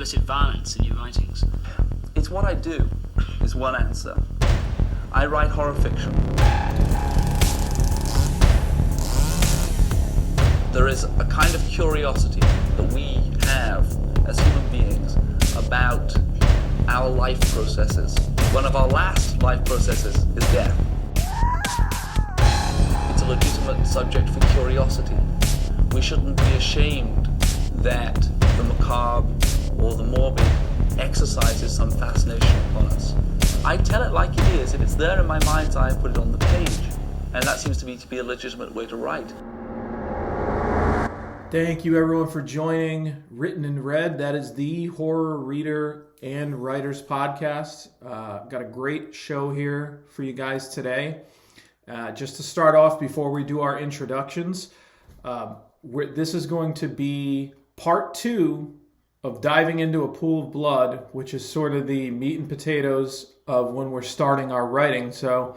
explicit violence in your writings? It's what I do, is one answer. I write horror fiction. There is a kind of curiosity that we have as human beings about our life processes. One of our last life processes is death. It's a legitimate subject for curiosity. We shouldn't be ashamed that the macabre or the morbid exercises some fascination upon us. I tell it like it is. If it's there in my mind's eye, I put it on the page. And that seems to me to be a legitimate way to write. Thank you everyone for joining Written and Read. That is the horror reader and writers podcast. Got a great show here for you guys today. Just to start off before we do our introductions, this is going to be part 2 of diving into a pool of blood, which is sort of the meat and potatoes of when we're starting our writing. So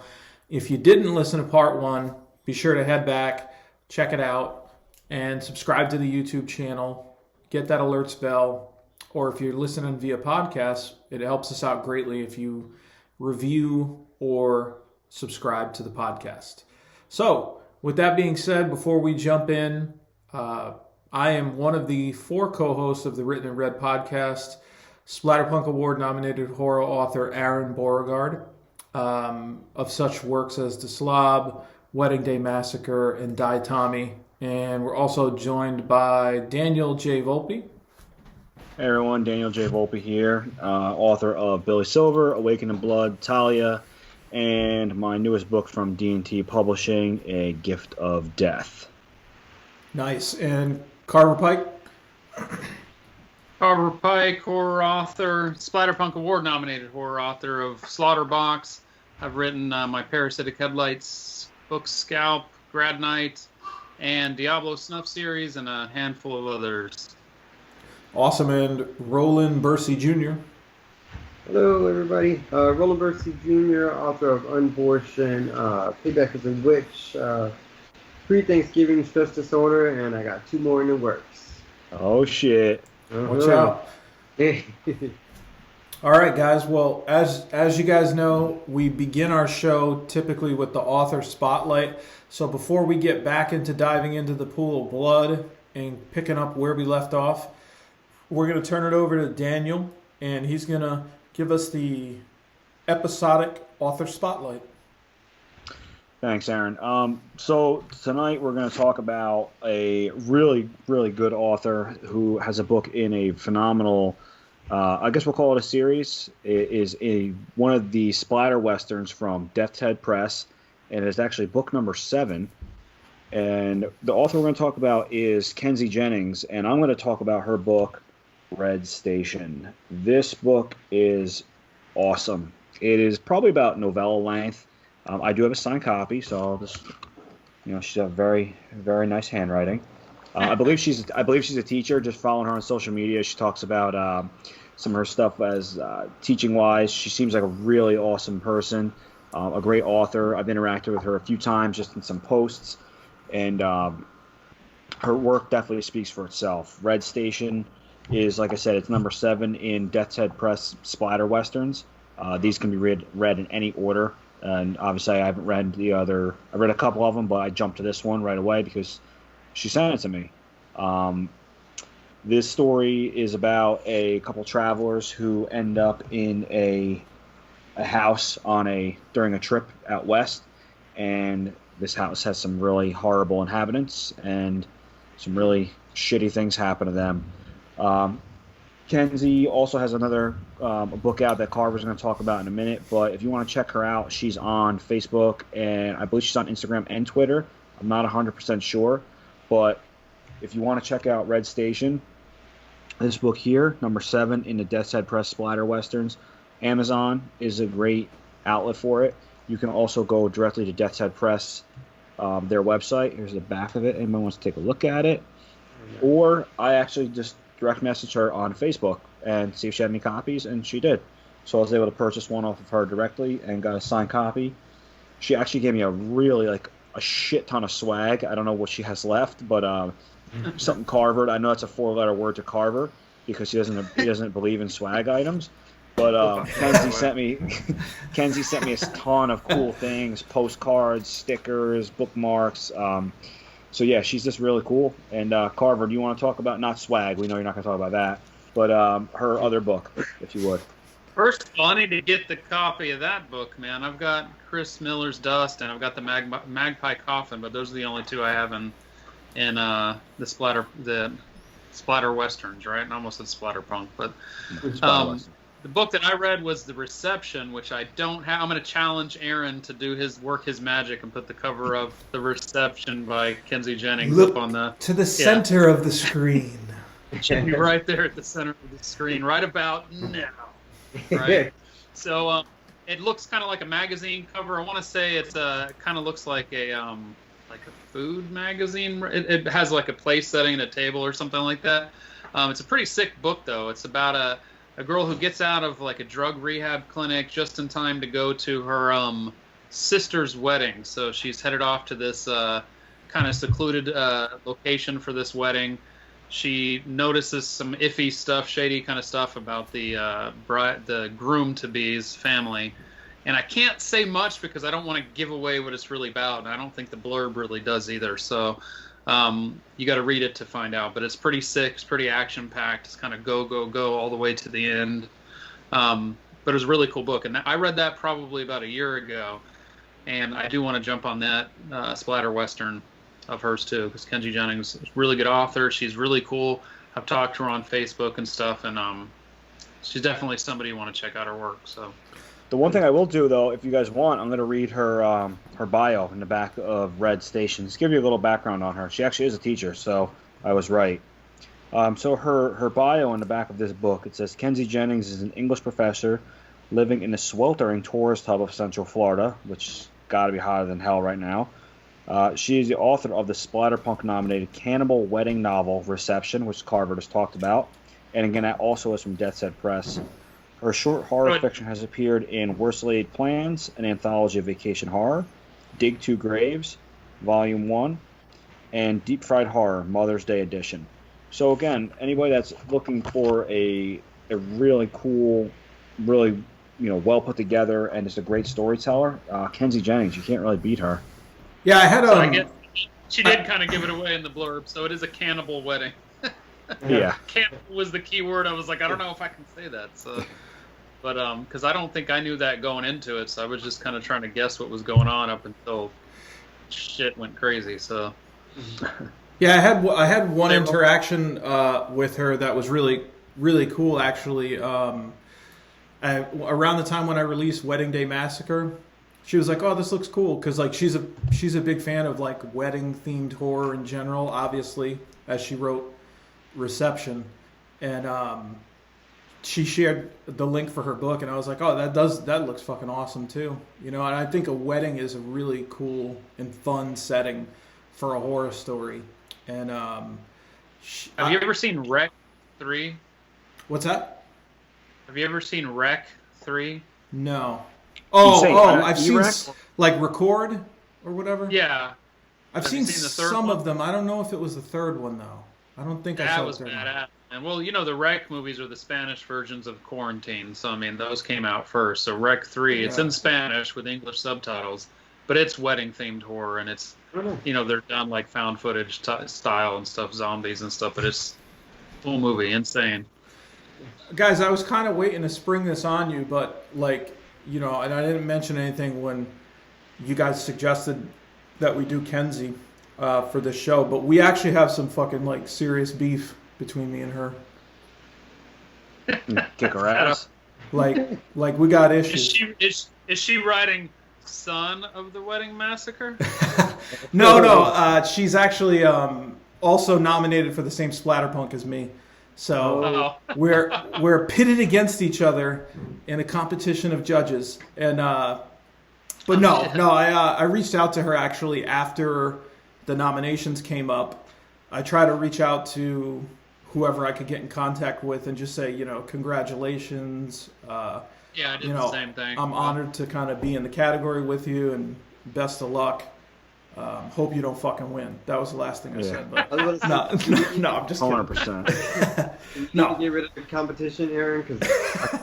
if you didn't listen to part 1, be sure to head back, check it out, and subscribe to the YouTube channel. Get that alerts bell. Or if you're listening via podcast, it helps us out greatly if you review or subscribe to the podcast. So with that being said, before we jump in, I am one of the 4 co-hosts of the Written and Read podcast, Splatterpunk Award-nominated horror author Aaron Beauregard, of such works as The Slob, Wedding Day Massacre, and Die Tommy. And we're also joined by Daniel J. Volpe. Hey everyone, Daniel J. Volpe here, author of Billy Silver, Awaken in Blood, Talia, and my newest book from D&T Publishing, A Gift of Death. Nice. And Carver Pike? Carver Pike, horror author, Splatterpunk Award-nominated horror author of Slaughterbox. I've written my Parasitic Headlights book, Scalp, Grad Night, and Diablo Snuff series, and a handful of others. Awesome. And Roland Bersie Jr. Hello, everybody. Roland Bersie Jr., author of Unbortion, Payback is a Witch, Pre-Thanksgiving Stress Disorder, and I got 2 more in the works. Oh, shit. Watch out. All right, guys. Well, as you guys know, we begin our show typically with the author spotlight. So before we get back into diving into the pool of blood and picking up where we left off, we're going to turn it over to Daniel, and he's going to give us the episodic author spotlight. Thanks, Aaron. So tonight we're going to talk about a really, really good author who has a book in a phenomenal, I guess we'll call it a series. It is one of the splatter westerns from Death's Head Press, and it's actually book number 7. And the author we're going to talk about is Kenzie Jennings, and I'm going to talk about her book, Red Station. This book is awesome. It is probably about novella length. I do have a signed copy, so I'll just, she's a very, very nice handwriting. I believe she's a teacher. Just following her on social media, she talks about some of her stuff as teaching wise. She seems like a really awesome person, a great author. I've interacted with her a few times just in some posts, and her work definitely speaks for itself. Red Station is, like I said, it's number 7 in Death's Head Press splatter westerns. These can be read in any order. And obviously, I haven't read the other. I read a couple of them, but I jumped to this one right away because she sent it to me. This story is about a couple travelers who end up in a house during a trip out west, and this house has some really horrible inhabitants, and some really shitty things happen to them. Kenzie also has another a book out that Carver's going to talk about in a minute, but if you want to check her out, she's on Facebook, and I believe she's on Instagram and Twitter. I'm not 100% sure, but if you want to check out Red Station, this book here, number 7 in the Death's Head Press splatter westerns, Amazon is a great outlet for it. You can also go directly to Death's Head Press, their website. Here's the back of it. Anyone wants to take a look at it. Or I actually just direct message her on Facebook and see if she had any copies, and she did. So I was able to purchase one off of her directly and got a signed copy. She actually gave me a shit ton of swag. I don't know what she has left, but something Carver. I know that's a 4-letter word to Carver. because he doesn't believe in swag items. But Kenzie sent me a ton of cool things: postcards, stickers, bookmarks. So yeah, she's just really cool. And Carver, do you want to talk about, not swag? We know you're not going to talk about that, but her other book, if you would. First of all, I need to get the copy of that book, man. I've got Chris Miller's Dust, and I've got the Magpie Coffin, but those are the only two I have in the splatter westerns, right? I almost said splatterpunk, but the book that I read was The Reception, which I don't have. I'm going to challenge Aaron to do his magic and put the cover of The Reception by Kenzie Jennings up on the center of the screen. Right there at the center of the screen, right about now. Right. So it looks kind of like a magazine cover. I want to say it's kind of looks like a food magazine. It has like a place setting and a table or something like that. It's a pretty sick book though. It's about a girl who gets out of like a drug rehab clinic just in time to go to her sister's wedding. So she's headed off to this kind of secluded location for this wedding. She notices some iffy stuff, shady kind of stuff about the groom-to-be's family. And I can't say much because I don't want to give away what it's really about, and I don't think the blurb really does either. So you got to read it to find out. But it's pretty sick, it's pretty action-packed. It's kind of go, go, go all the way to the end. But it was a really cool book. And I read that probably about a year ago, and I do want to jump on that splatter western of hers too, because Kenzie Jennings is a really good author. She's really cool. I've talked to her on Facebook and stuff, and she's definitely somebody you want to check out her work. So, the one thing I will do though, if you guys want, I'm going to read her bio in the back of Red Station. Just give you a little background on her. She actually is a teacher, so I was right. So her bio in the back of this book, it says Kenzie Jennings is an English professor living in the sweltering tourist hub of Central Florida, which got to be hotter than hell right now. She is the author of the Splatterpunk-nominated Cannibal Wedding novel Reception, which Carver just talked about. And again, that also is from Death Set Press. Her short horror fiction has appeared in Worst Laid Plans, an anthology of vacation horror, Dig Two Graves, Volume 1, and Deep Fried Horror, Mother's Day Edition. So again, anybody that's looking for a really cool, really well put together, and is a great storyteller, Kenzie Jennings, you can't really beat her. Yeah, I had I guess she did kind of give it away in the blurb, so it is a cannibal wedding. Yeah. Cannibal was the key word. I was like, I don't know if I can say that. So, but because I don't think I knew that going into it, so I was just kind of trying to guess what was going on up until shit went crazy. So. Yeah, I had one interaction with her that was really, really cool actually. Around the time when I released Wedding Day Massacre, she was like, "Oh, this looks cool," because like she's a big fan of like wedding themed horror in general, obviously, as she wrote Reception, and she shared the link for her book, and I was like, "Oh, that looks fucking awesome too," And I think a wedding is a really cool and fun setting for a horror story. And have you ever seen Rec 3? What's that? Have you ever seen Rec 3? No. I've seen like Record or whatever. Yeah. I've seen some of them. I don't know if it was the third one though. I don't think I saw that was badass. And well, the Rec movies are the Spanish versions of Quarantine, so I mean those came out first. So Rec 3, it's in Spanish with English subtitles, but it's wedding themed horror, and it's they're done like found footage style and stuff, zombies and stuff, but it's a full movie, insane. Guys, I was kind of waiting to spring this on you, but like. And I didn't mention anything when you guys suggested that we do Kenzie for this show, but we actually have some fucking like serious beef between me and her. Kick her ass. Like we got issues. Is she writing Son of the Wedding Massacre? No. She's actually also nominated for the same Splatterpunk as me. So we're pitted against each other in a competition of judges, and but I reached out to her actually after the nominations came up. I try to reach out to whoever I could get in contact with and just say, congratulations. I did the same thing. I'm honored to kind of be in the category with you, and best of luck. Hope you don't fucking win. That was the last thing I said. But I was gonna say, no, I'm just kidding. 100%. you need No. to get rid of the competition, Aaron, because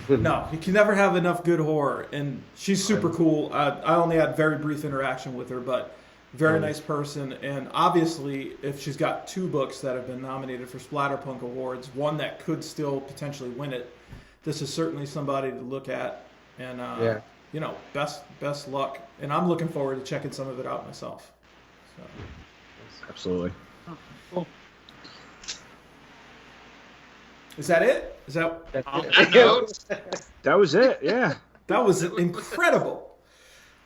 No, you can never have enough good horror, and she's super cool. I only had very brief interaction with her, but very nice person. And obviously, if she's got 2 books that have been nominated for Splatterpunk Awards, one that could still potentially win it, this is certainly somebody to look at. And you know, best luck. And I'm looking forward to checking some of it out myself. So. Absolutely. Cool. Is that it? Is that On that note, That was it. Yeah. that was incredible?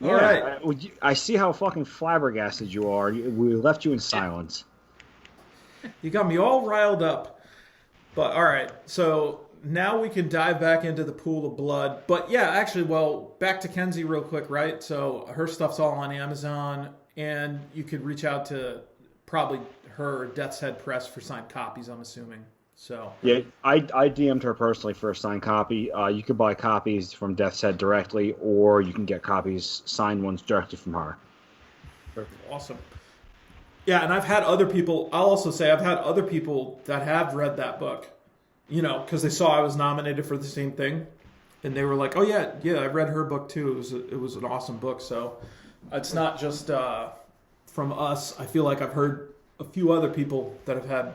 All Yeah. right. I see how fucking flabbergasted you are. We left you in silence. You got me all riled up. But all right, so now we can dive back into the pool of blood. But yeah, actually, well, back to Kenzie real quick, right? So her stuff's all on Amazon, and you could reach out to probably her Death's Head Press for signed copies, I'm assuming. So Yeah, I DM'd her personally for a signed copy. You could buy copies from Death's Head directly, or you can get copies, signed ones, directly from her. awesome. Yeah, and I've had other people, I'll also say I've had other people that have read that book, you know, because they saw I was nominated for the same thing. And they were like, oh, yeah, I read her book too. It was an awesome book. So it's not just from us. I feel like I've heard a few other people that have had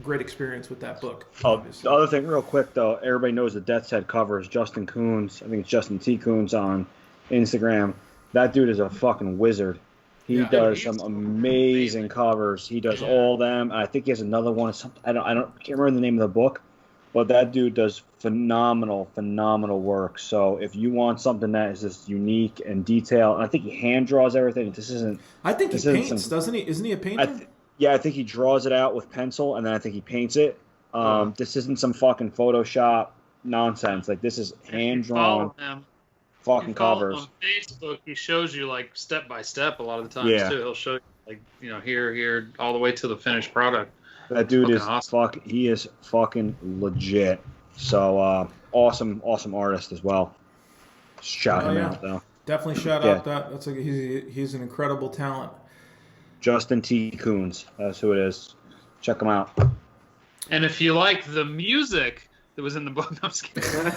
great experience with that book. Oh, Obviously. the other thing, real quick, though, everybody knows the Death's Head cover is Justin Coons. I think it's Justin T. Coons on Instagram. That dude is a fucking wizard. He does some amazing covers. He does all of them. I think he has another one. I can't remember the name of the book, but that dude does phenomenal work. So if you want something that is just unique and detailed, and I think he hand draws everything. I think he paints, doesn't he? Isn't he a painter? I think he draws it out with pencil, and then I think he paints it. This isn't some fucking Photoshop nonsense. Like, this is hand drawn fucking covers. On Facebook, he shows you like step by step a lot of the times too. He'll show you like, you know, here, all the way to the finished product. That dude is awesome. he is fucking legit. So awesome artist as well. Shout him out though. Definitely shout out that. That's he's an incredible talent. Justin T. Coons, that's who it is. Check him out. And if you like the music that was in the book, no, I'm just kidding.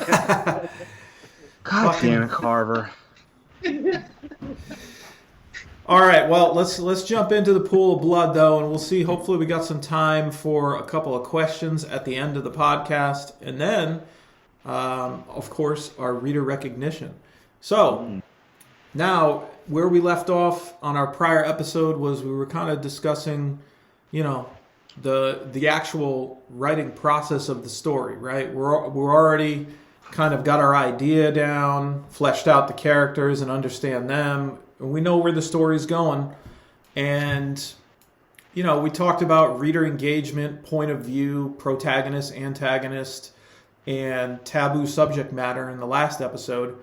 God damn it, Carver. All right, well, let's jump into the pool of blood, though, and we'll see. Hopefully we got some time for a couple of questions at the end of the podcast. And then, of course, our reader recognition. So, now, where we left off on our prior episode was we were kind of discussing, you know, the actual writing process of the story, right? We're already kind of got our idea down, fleshed out the characters and understand them. And we know where the story's going. And, you know, we talked about reader engagement, point of view, protagonist, antagonist, and taboo subject matter in the last episode.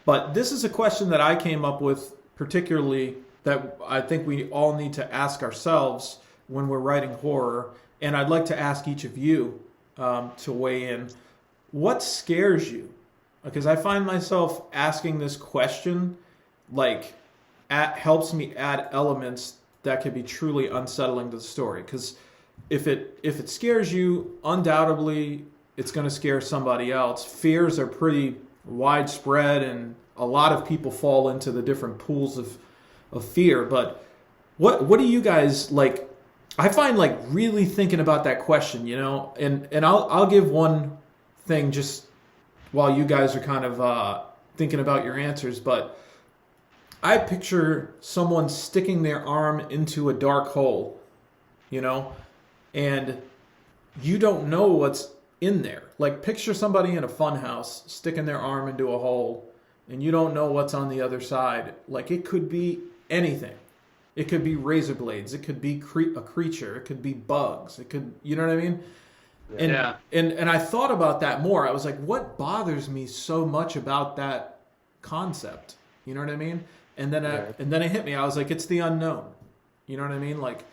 But this is a question that I came up with particularly that I think we all need to ask ourselves when we're writing horror. And I'd like to ask each of you to weigh in. What scares you? Because I find myself asking this question, like, helps me add elements that could be truly unsettling to the story. Because if it scares you, undoubtedly it's going to scare somebody else. Fears are pretty widespread, and a lot of people fall into the different pools of fear. But what do you guys like? I find like really thinking about that question, you know, and I'll give one thing just while you guys are kind of thinking about your answers, but I picture someone sticking their arm into a dark hole, you know, and you don't know what's in there. Like, picture somebody in a fun house sticking their arm into a hole and you don't know what's on the other side. Like, it could be anything. It could be razor blades. It could be a creature. It could be bugs. It could, you know what I mean? And, and I thought about that more. I was like, what bothers me so much about that concept? You know what I mean? And then it hit me. I was like, it's the unknown. You know what I mean? Like,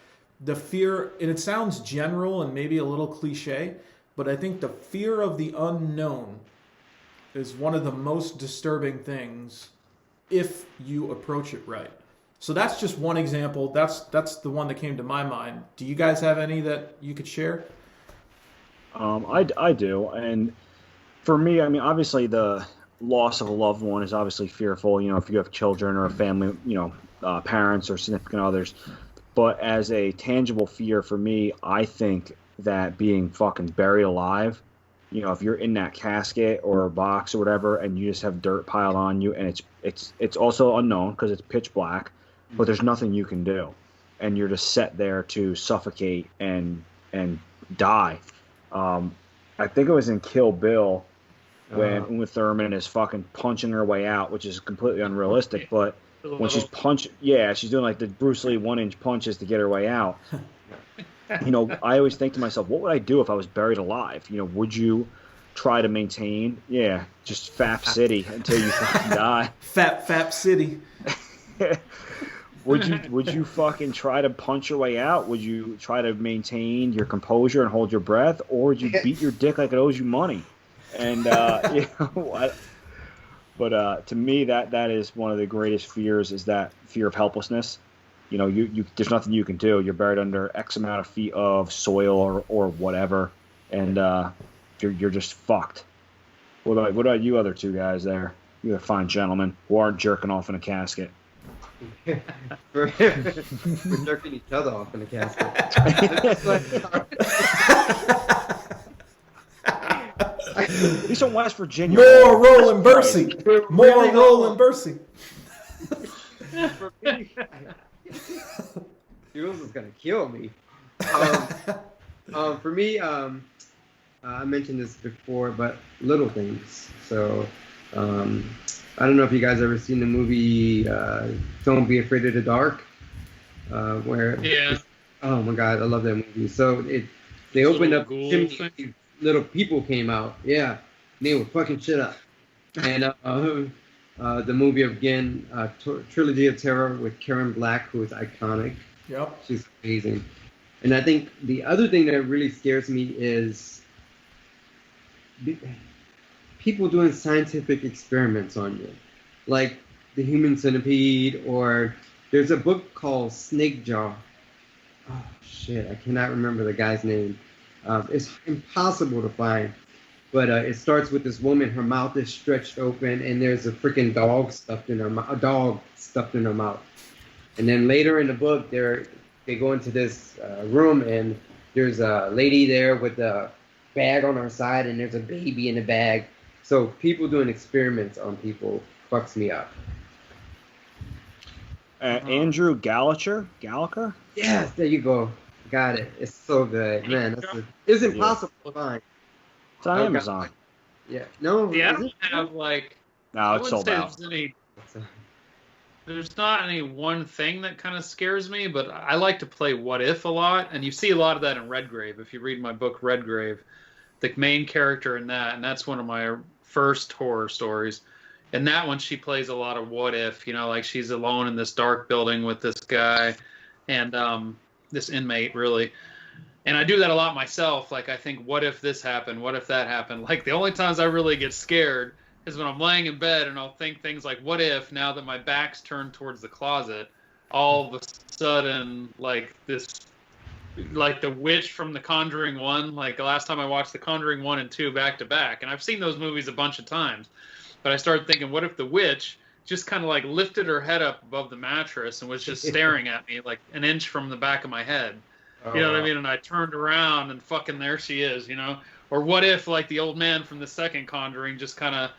the fear, and it sounds general and maybe a little cliche, but I think the fear of the unknown is one of the most disturbing things if you approach it right. So that's just one example. That's the one that came to my mind. Do you guys have any that you could share? I do, and for me, I mean, obviously the loss of a loved one is obviously fearful. You know, if you have children or a family, parents or significant others. But as a tangible fear for me, I think that being fucking buried alive, you know, if you're in that casket or a box or whatever, and you just have dirt piled on you, and it's also unknown because it's pitch black, but there's nothing you can do, and you're just set there to suffocate and die. I think it was in Kill Bill when Uma Thurman is fucking punching her way out, which is completely unrealistic, but when she's she's doing like the Bruce Lee 1-inch punches to get her way out. You know, I always think to myself, what would I do if I was buried alive? You know, would you try to maintain? Yeah, just Fap City until you fucking die. Fap City. Would you fucking try to punch your way out? Would you try to maintain your composure and hold your breath, or would you beat your dick like it owes you money? And but to me, that is one of the greatest fears, is that fear of helplessness. You know, you there's nothing you can do. You're buried under X amount of feet of soil or whatever, and you're just fucked. What about you other two guys there? You're fine gentlemen who aren't jerking off in a casket. We're jerking each other off in a casket. At least in West Virginia. More Roland Bersie. More Roland Bersie. For me, Jules is gonna kill me. For me, I mentioned this before, but little things. So, I don't know if you guys ever seen the movie "Don't Be Afraid of the Dark," oh my god, I love that movie. So they opened up chimney, little people came out, and they were fucking shit up. And the movie again, Trilogy of Terror with Karen Black, who is iconic. Yep, she's amazing. And I think the other thing that really scares me is people doing scientific experiments on you, like the human centipede, or there's a book called Snake Jaw. Oh shit, I cannot remember the guy's name. It's impossible to find, but it starts with this woman. Her mouth is stretched open, and there's a freaking dog stuffed in her mouth. And then later in the book, they go into this room, and there's a lady there with a bag on her side, and there's a baby in the bag. So people doing experiments on people fucks me up. Andrew Gallagher? Yes, there you go. Got it. It's so good, man. It's impossible to find. It's on Amazon. Yeah. No. Yeah, I don't have like. No, it's sold out. There's not any one thing that kind of scares me, but I like to play What If a lot, and you see a lot of that in Redgrave. If you read my book Redgrave, the main character in that, and that's one of my first horror stories. In that one, she plays a lot of what if, like she's alone in this dark building with this guy and this inmate, really. And I do that a lot myself. Like, I think, what if this happened? What if that happened? Like, the only times I really get scared is when I'm laying in bed and I'll think things like, what if, now that my back's turned towards the closet, all of a sudden, like this, like the witch from The Conjuring 1, like the last time I watched The Conjuring 1 and 2 back to back, and I've seen those movies a bunch of times, but I started thinking, what if the witch just kind of like lifted her head up above the mattress and was just staring at me like an inch from the back of my head? You know what I mean? And I turned around and fucking there she is, Or what if like the old man from the second Conjuring just kind of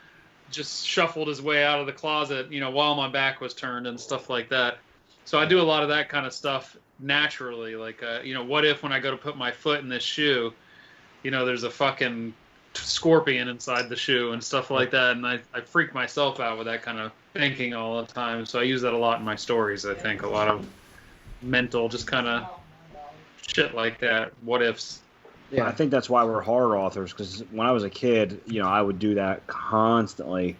just shuffled his way out of the closet, while my back was turned and stuff like that. So I do a lot of that kind of stuff naturally. Like, what if when I go to put my foot in this shoe, there's a fucking scorpion inside the shoe and stuff like that. And I freak myself out with that kind of thinking all the time. So I use that a lot in my stories, I think. A lot of mental, just kind of shit like that. What ifs. Yeah, I think that's why we're horror authors, because when I was a kid, I would do that constantly.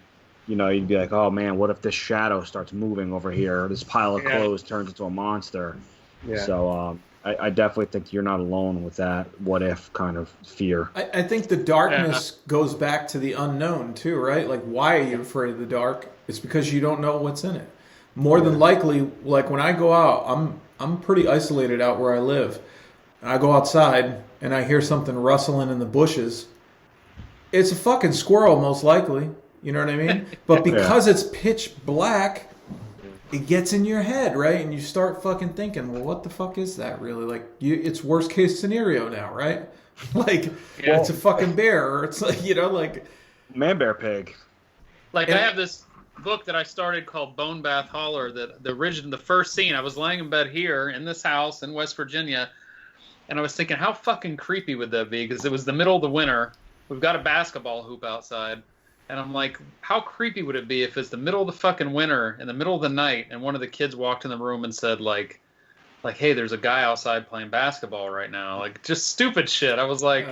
You'd be like, oh man, what if this shadow starts moving over here? Or this pile of clothes turns into a monster. Yeah. So I definitely think you're not alone with that what if kind of fear. I think the darkness goes back to the unknown too, right? Like, why are you afraid of the dark? It's because you don't know what's in it. more than likely, like when I go out, I'm pretty isolated out where I live. And I go outside and I hear something rustling in the bushes. It's a fucking squirrel, most likely. You know what I mean? But because it's pitch black, it gets in your head, right? And you start fucking thinking, well, what the fuck is that really? Like, it's worst case scenario now, right? Like, it's a fucking bear, or it's like, like... Man, bear, pig. Like, I have this book that I started called Bone Bath Holler, that the first scene, I was laying in bed here in this house in West Virginia, and I was thinking, how fucking creepy would that be? Because it was the middle of the winter. We've got a basketball hoop outside. And I'm like, how creepy would it be if it's the middle of the fucking winter, in the middle of the night, and one of the kids walked in the room and said, like, hey, there's a guy outside playing basketball right now. Like, just stupid shit. I was like,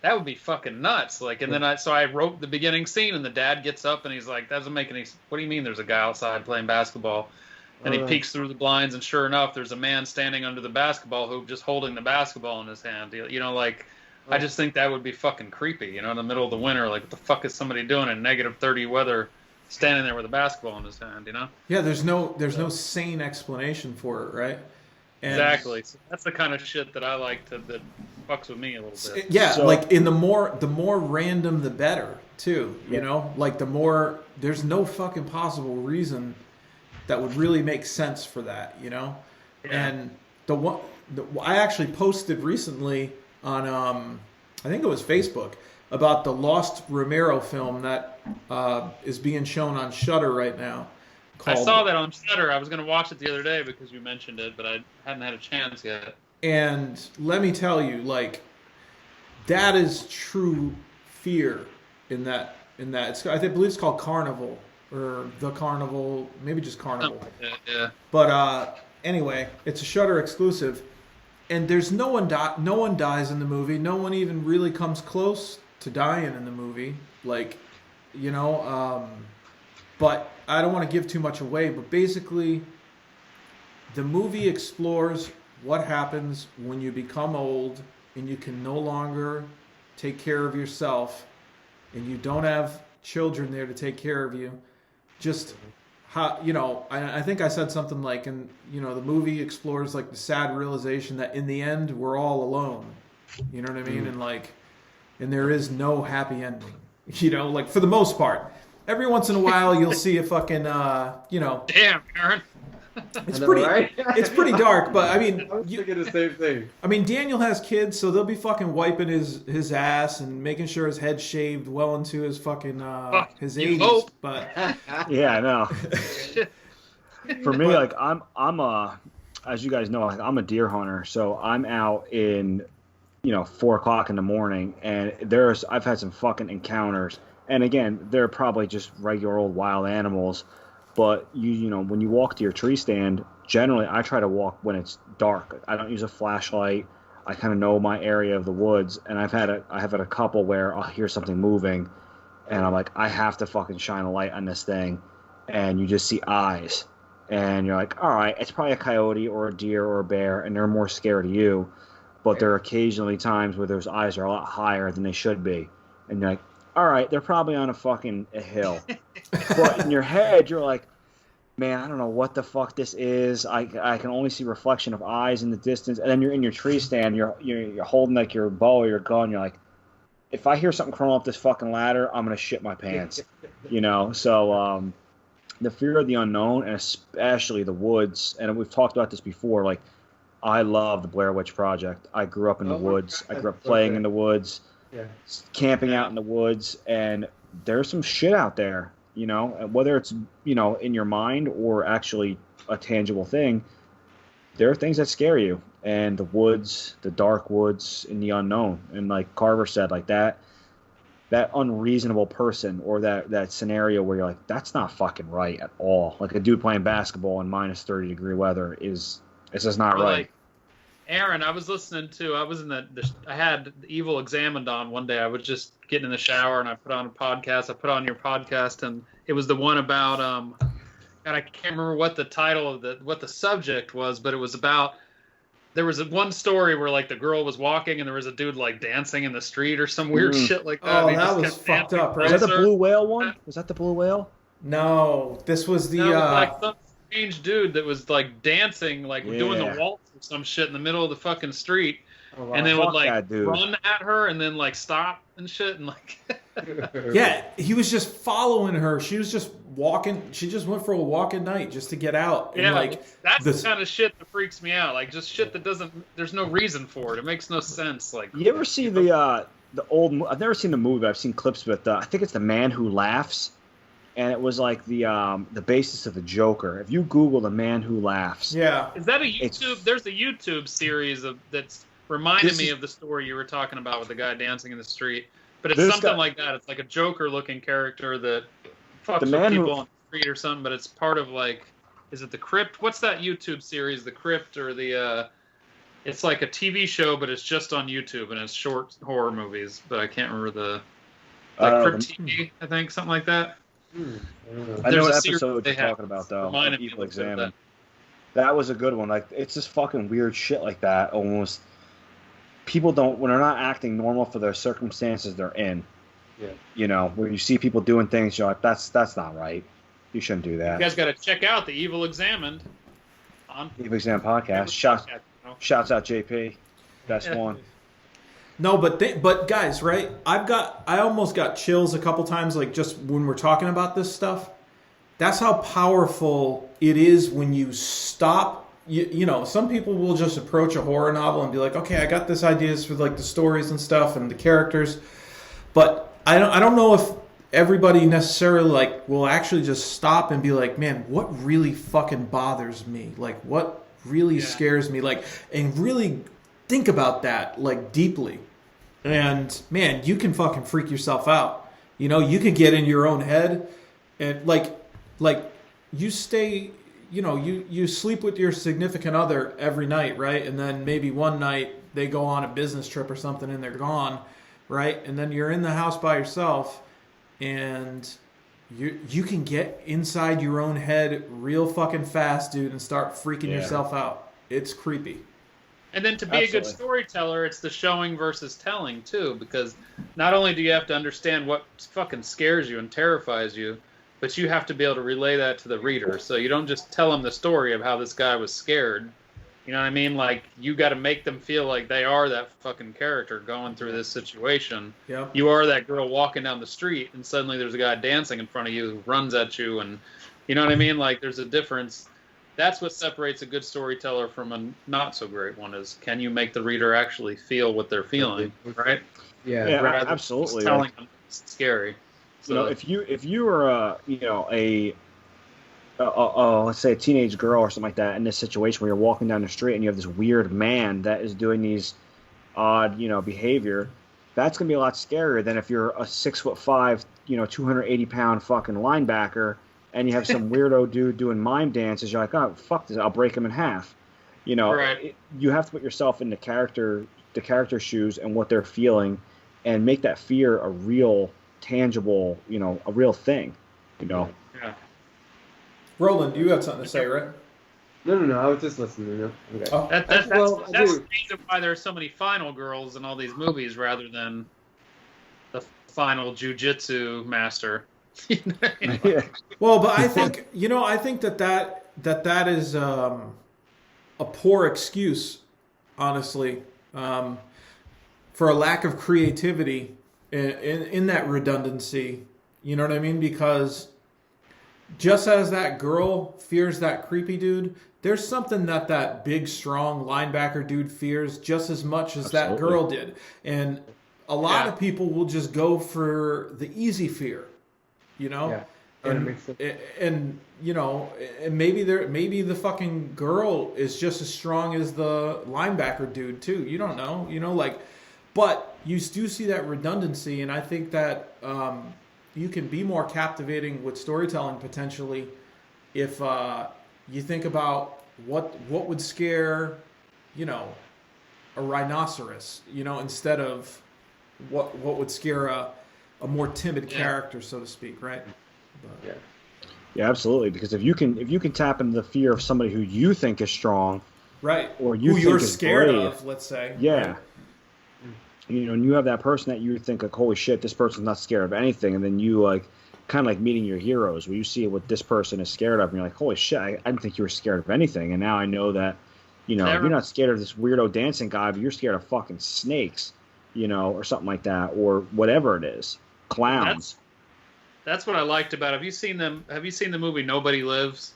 that would be fucking nuts. Like, and then I wrote the beginning scene, and the dad gets up, and he's like, that doesn't make any... What do you mean there's a guy outside playing basketball? And he peeks through the blinds, and sure enough, there's a man standing under the basketball hoop just holding the basketball in his hand. Like... I just think that would be fucking creepy, in the middle of the winter. Like, what the fuck is somebody doing in negative 30 weather, standing there with a basketball in his hand, Yeah, there's no sane explanation for it, right? And exactly. So that's the kind of shit that I like that fucks with me a little bit. Yeah, like in the more random, the better, too. You know, like the more there's no fucking possible reason that would really make sense for that, Yeah. And I actually posted recently on I think it was Facebook about the Lost Romero film that is being shown on Shudder right now. I saw that on Shudder. I was going to watch it the other day because you mentioned it, but I hadn't had a chance yet. And let me tell you, like, that is true fear in that. I believe it's called Carnival or The Carnival, maybe just Carnival. Yeah. But anyway, it's a Shudder exclusive. And there's no one dies in the movie. No one even really comes close to dying in the movie. Like, but I don't want to give too much away. But basically, the movie explores what happens when you become old and you can no longer take care of yourself and you don't have children there to take care of you. Just... how, I think I said something like, and the movie explores like the sad realization that in the end we're all alone. You know what I mean? And there is no happy ending. Like for the most part. Every once in a while you'll see a fucking Damn, Aaron. It's pretty dark, but I mean, I was thinking the same thing. I mean, Daniel has kids, so they'll be fucking wiping his ass and making sure his head's shaved well into his fucking his 80s. Hope. But yeah, I know. For me, like I'm as you guys know, like I'm a deer hunter, so I'm out in 4:00 in the morning, and I've had some fucking encounters, and again, they're probably just regular old wild animals. But when you walk to your tree stand, generally I try to walk when it's dark. I don't use a flashlight. I kind of know my area of the woods, and I have had a couple where I'll hear something moving, and I'm like, I have to fucking shine a light on this thing, and you just see eyes, and you're like, all right, it's probably a coyote or a deer or a bear, and they're more scared of you. But there are occasionally times where those eyes are a lot higher than they should be, and you're like, all right, they're probably on a hill. But in your head, you're like, man, I don't know what the fuck this is. I can only see reflection of eyes in the distance. And then you're in your tree stand. You're holding like your bow or your gun. You're like, if I hear something crawling up this fucking ladder, I'm gonna shit my pants. So the fear of the unknown, and especially the woods. And we've talked about this before. Like, I love the Blair Witch Project. I grew up in the woods. I grew up playing in the woods. Yeah. Camping out in the woods, and there's some shit out there, and whether it's, in your mind or actually a tangible thing, there are things that scare you, and the woods, the dark woods, and the unknown. And like Carver said, like that unreasonable person or that scenario where you're like, that's not fucking right at all. Like a dude playing basketball in minus 30 degree weather it's just not right. Like, Aaron, I was listening to, I had Evil Examined on one day. I was just getting in the shower and I put on a podcast. I put on your podcast, and it was the one about, God, I can't remember what the title of what the subject was, but it was about, there was one story where like the girl was walking and there was a dude like dancing in the street or some weird shit like that. Oh, that was fucked up, right? Was that the blue whale one? Was that the blue whale? No, this was the... No, it was like strange dude that was like dancing, like doing Yeah. the waltz or some shit in the middle of the fucking street, Oh, wow. and then would Fuck like that dude. run at her and then like stop and shit and like. Yeah, he was just following her. She was just walking. She just went for a walk at night just to get out. And Yeah, like that's this- the kind of shit that freaks me out. Like just shit that doesn't. There's no reason for it. It makes no sense. Like You ever see the old? I've never seen the movie, but I've seen clips with. I think it's The Man Who Laughs, and it was like the basis of the Joker. If you Google The Man Who Laughs, yeah. Is that a It's- YouTube? There's a YouTube series that's reminded This me is- of the story you were talking about with the guy dancing in the street. But it's This something guy- like that. It's like a Joker-looking character that fucks The with man people who- on the street or something. But it's part of like, is it The Crypt? What's that YouTube series? The Crypt or the? It's like a TV show, but it's just on YouTube and it's short horror movies. But I can't remember the. Like Crypt TV, I think, something like that. I don't know. I There's know a what series episode they you're have. talking about though. Reminded of me Evil a little bit of Examine. That was a good one. Like it's just fucking weird shit like that. Almost people don't when they're not acting normal for their circumstances they're in. Yeah. You know, where you see people doing things, you're like, that's not right. You shouldn't do that. You guys got to check out the Evil Examined on Evil Exam podcast. Shouts out JP. Best Yeah. one. No, but guys, right? I almost got chills a couple times, like just when we're talking about this stuff. That's how powerful it is when you stop. You know, some people will just approach a horror novel and be like, okay, I got this ideas for like the stories and stuff and the characters, but I don't know if everybody necessarily like will actually just stop and be like, man, what really fucking bothers me? Like, what really scares me? Like, and really think about that like deeply. And man, you can fucking freak yourself out. You know, you could get in your own head and like you stay, you know, you sleep with your significant other every night, right? And then maybe one night they go on a business trip or something and they're gone, right? And then you're in the house by yourself and you can get inside your own head real fucking fast, dude, and start freaking yourself out. It's creepy. And then to be a good Absolutely. storyteller, it's the showing versus telling too, because not only do you have to understand what fucking scares you and terrifies you, but you have to be able to relay that to the reader. So you don't just tell them the story of how this guy was scared. You know what I mean? Like, you got to make them feel like they are that fucking character going through this situation. Yep. You are that girl walking down the street, and suddenly there's a guy dancing in front of you who runs at you, and you know what I mean? Like, there's a difference. That's what separates a good storyteller from a not so great one, is can you make the reader actually feel what they're feeling, right? Yeah. Rather than absolutely. just telling them it's scary. You know, if you were let's say a teenage girl or something like that in this situation where you're walking down the street and you have this weird man that is doing these odd, behavior, that's gonna be a lot scarier than if you're a 6'5", 280-pound fucking linebacker and you have some weirdo dude doing mime dances. You're like, oh fuck this, I'll break him in half. Right. You have to put yourself in the character shoes and what they're feeling, and make that fear a real, tangible, a real thing. Yeah. Roland, you had something to say, right? No. I was just listening. No? Okay. Oh. That's Well, I the do. reason why there are so many final girls in all these movies rather than the final jujitsu master. Yeah. Well, but I think that is a poor excuse, honestly, for a lack of creativity in that redundancy. You know what I mean? Because just as that girl fears that creepy dude, there's something that big, strong linebacker dude fears just as much as that girl did. And a lot of people will just go for the easy fear, Yeah. And, Makes sense. and maybe the fucking girl is just as strong as the linebacker dude too. You don't know, but you do see that redundancy, and I think that you can be more captivating with storytelling potentially if you think about what would scare, a rhinoceros, instead of what would scare a more timid character, so to speak, right? But, Yeah, absolutely. Because if you can tap into the fear of somebody who you think is strong, right? or you who think you're is scared brave, of, let's say. yeah. Right? And you have that person that you think like, holy shit, this person's not scared of anything, and then you kind of like meeting your heroes, where you see what this person is scared of, and you're like, holy shit, I didn't think you were scared of anything, and now I know that, you're not scared of this weirdo dancing guy, but you're scared of fucking snakes, or something like that, or whatever it is, clowns. That's what I liked about it. Have you seen the movie Nobody Lives?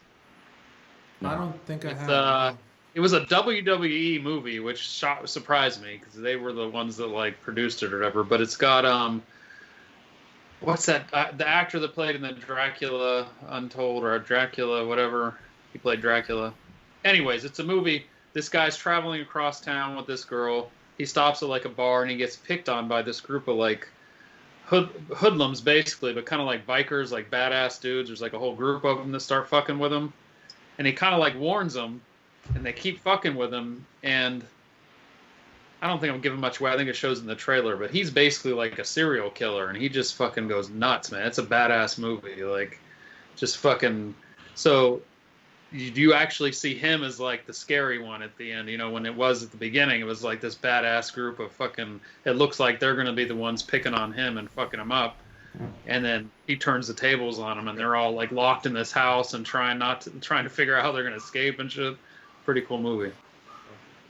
I don't think I have. It was a WWE movie, which surprised me because they were the ones that like produced it or whatever. But it's got what's that? The actor that played in the Dracula Untold or Dracula whatever, he played Dracula. Anyways, it's a movie. This guy's traveling across town with this girl. He stops at like a bar and he gets picked on by this group of like hoodlums basically, but kind of like bikers, like badass dudes. There's like a whole group of them that start fucking with him, and he kind of like warns them, and they keep fucking with him. And I don't think I'm giving much away. I think it shows in the trailer, but he's basically like a serial killer, and he just fucking goes nuts, man. It's a badass movie, like just fucking. So you actually see him as like the scary one at the end. When it was at the beginning, it was like this badass group of fucking, it looks like they're going to be the ones picking on him and fucking him up. And then he turns the tables on them, and they're all like locked in this house and trying to figure out how they're going to escape and shit. Pretty cool movie.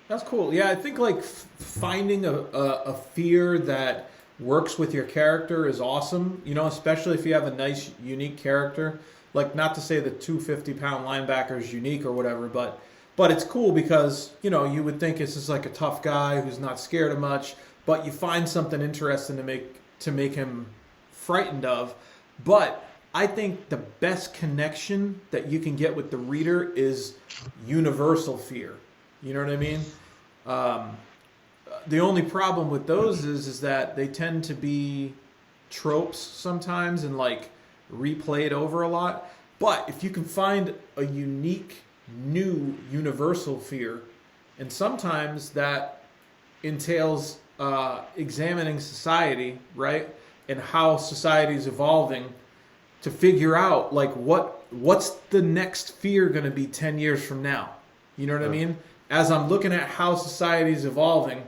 That's cool. Yeah, I think like finding a fear that works with your character is awesome. Especially if you have a nice, unique character. Like, not to say the 250-pound linebacker is unique or whatever, but it's cool because, you would think it's just like a tough guy who's not scared of much, but you find something interesting to make him frightened of. But I think the best connection that you can get with the reader is universal fear. You know what I mean? The only problem with those is that they tend to be tropes sometimes and like replayed over a lot. But if you can find a unique, new, universal fear, and sometimes that entails examining society, right, and how society is evolving to figure out like what's the next fear going to be 10 years from now. You know what I mean? As I'm looking at how society is evolving,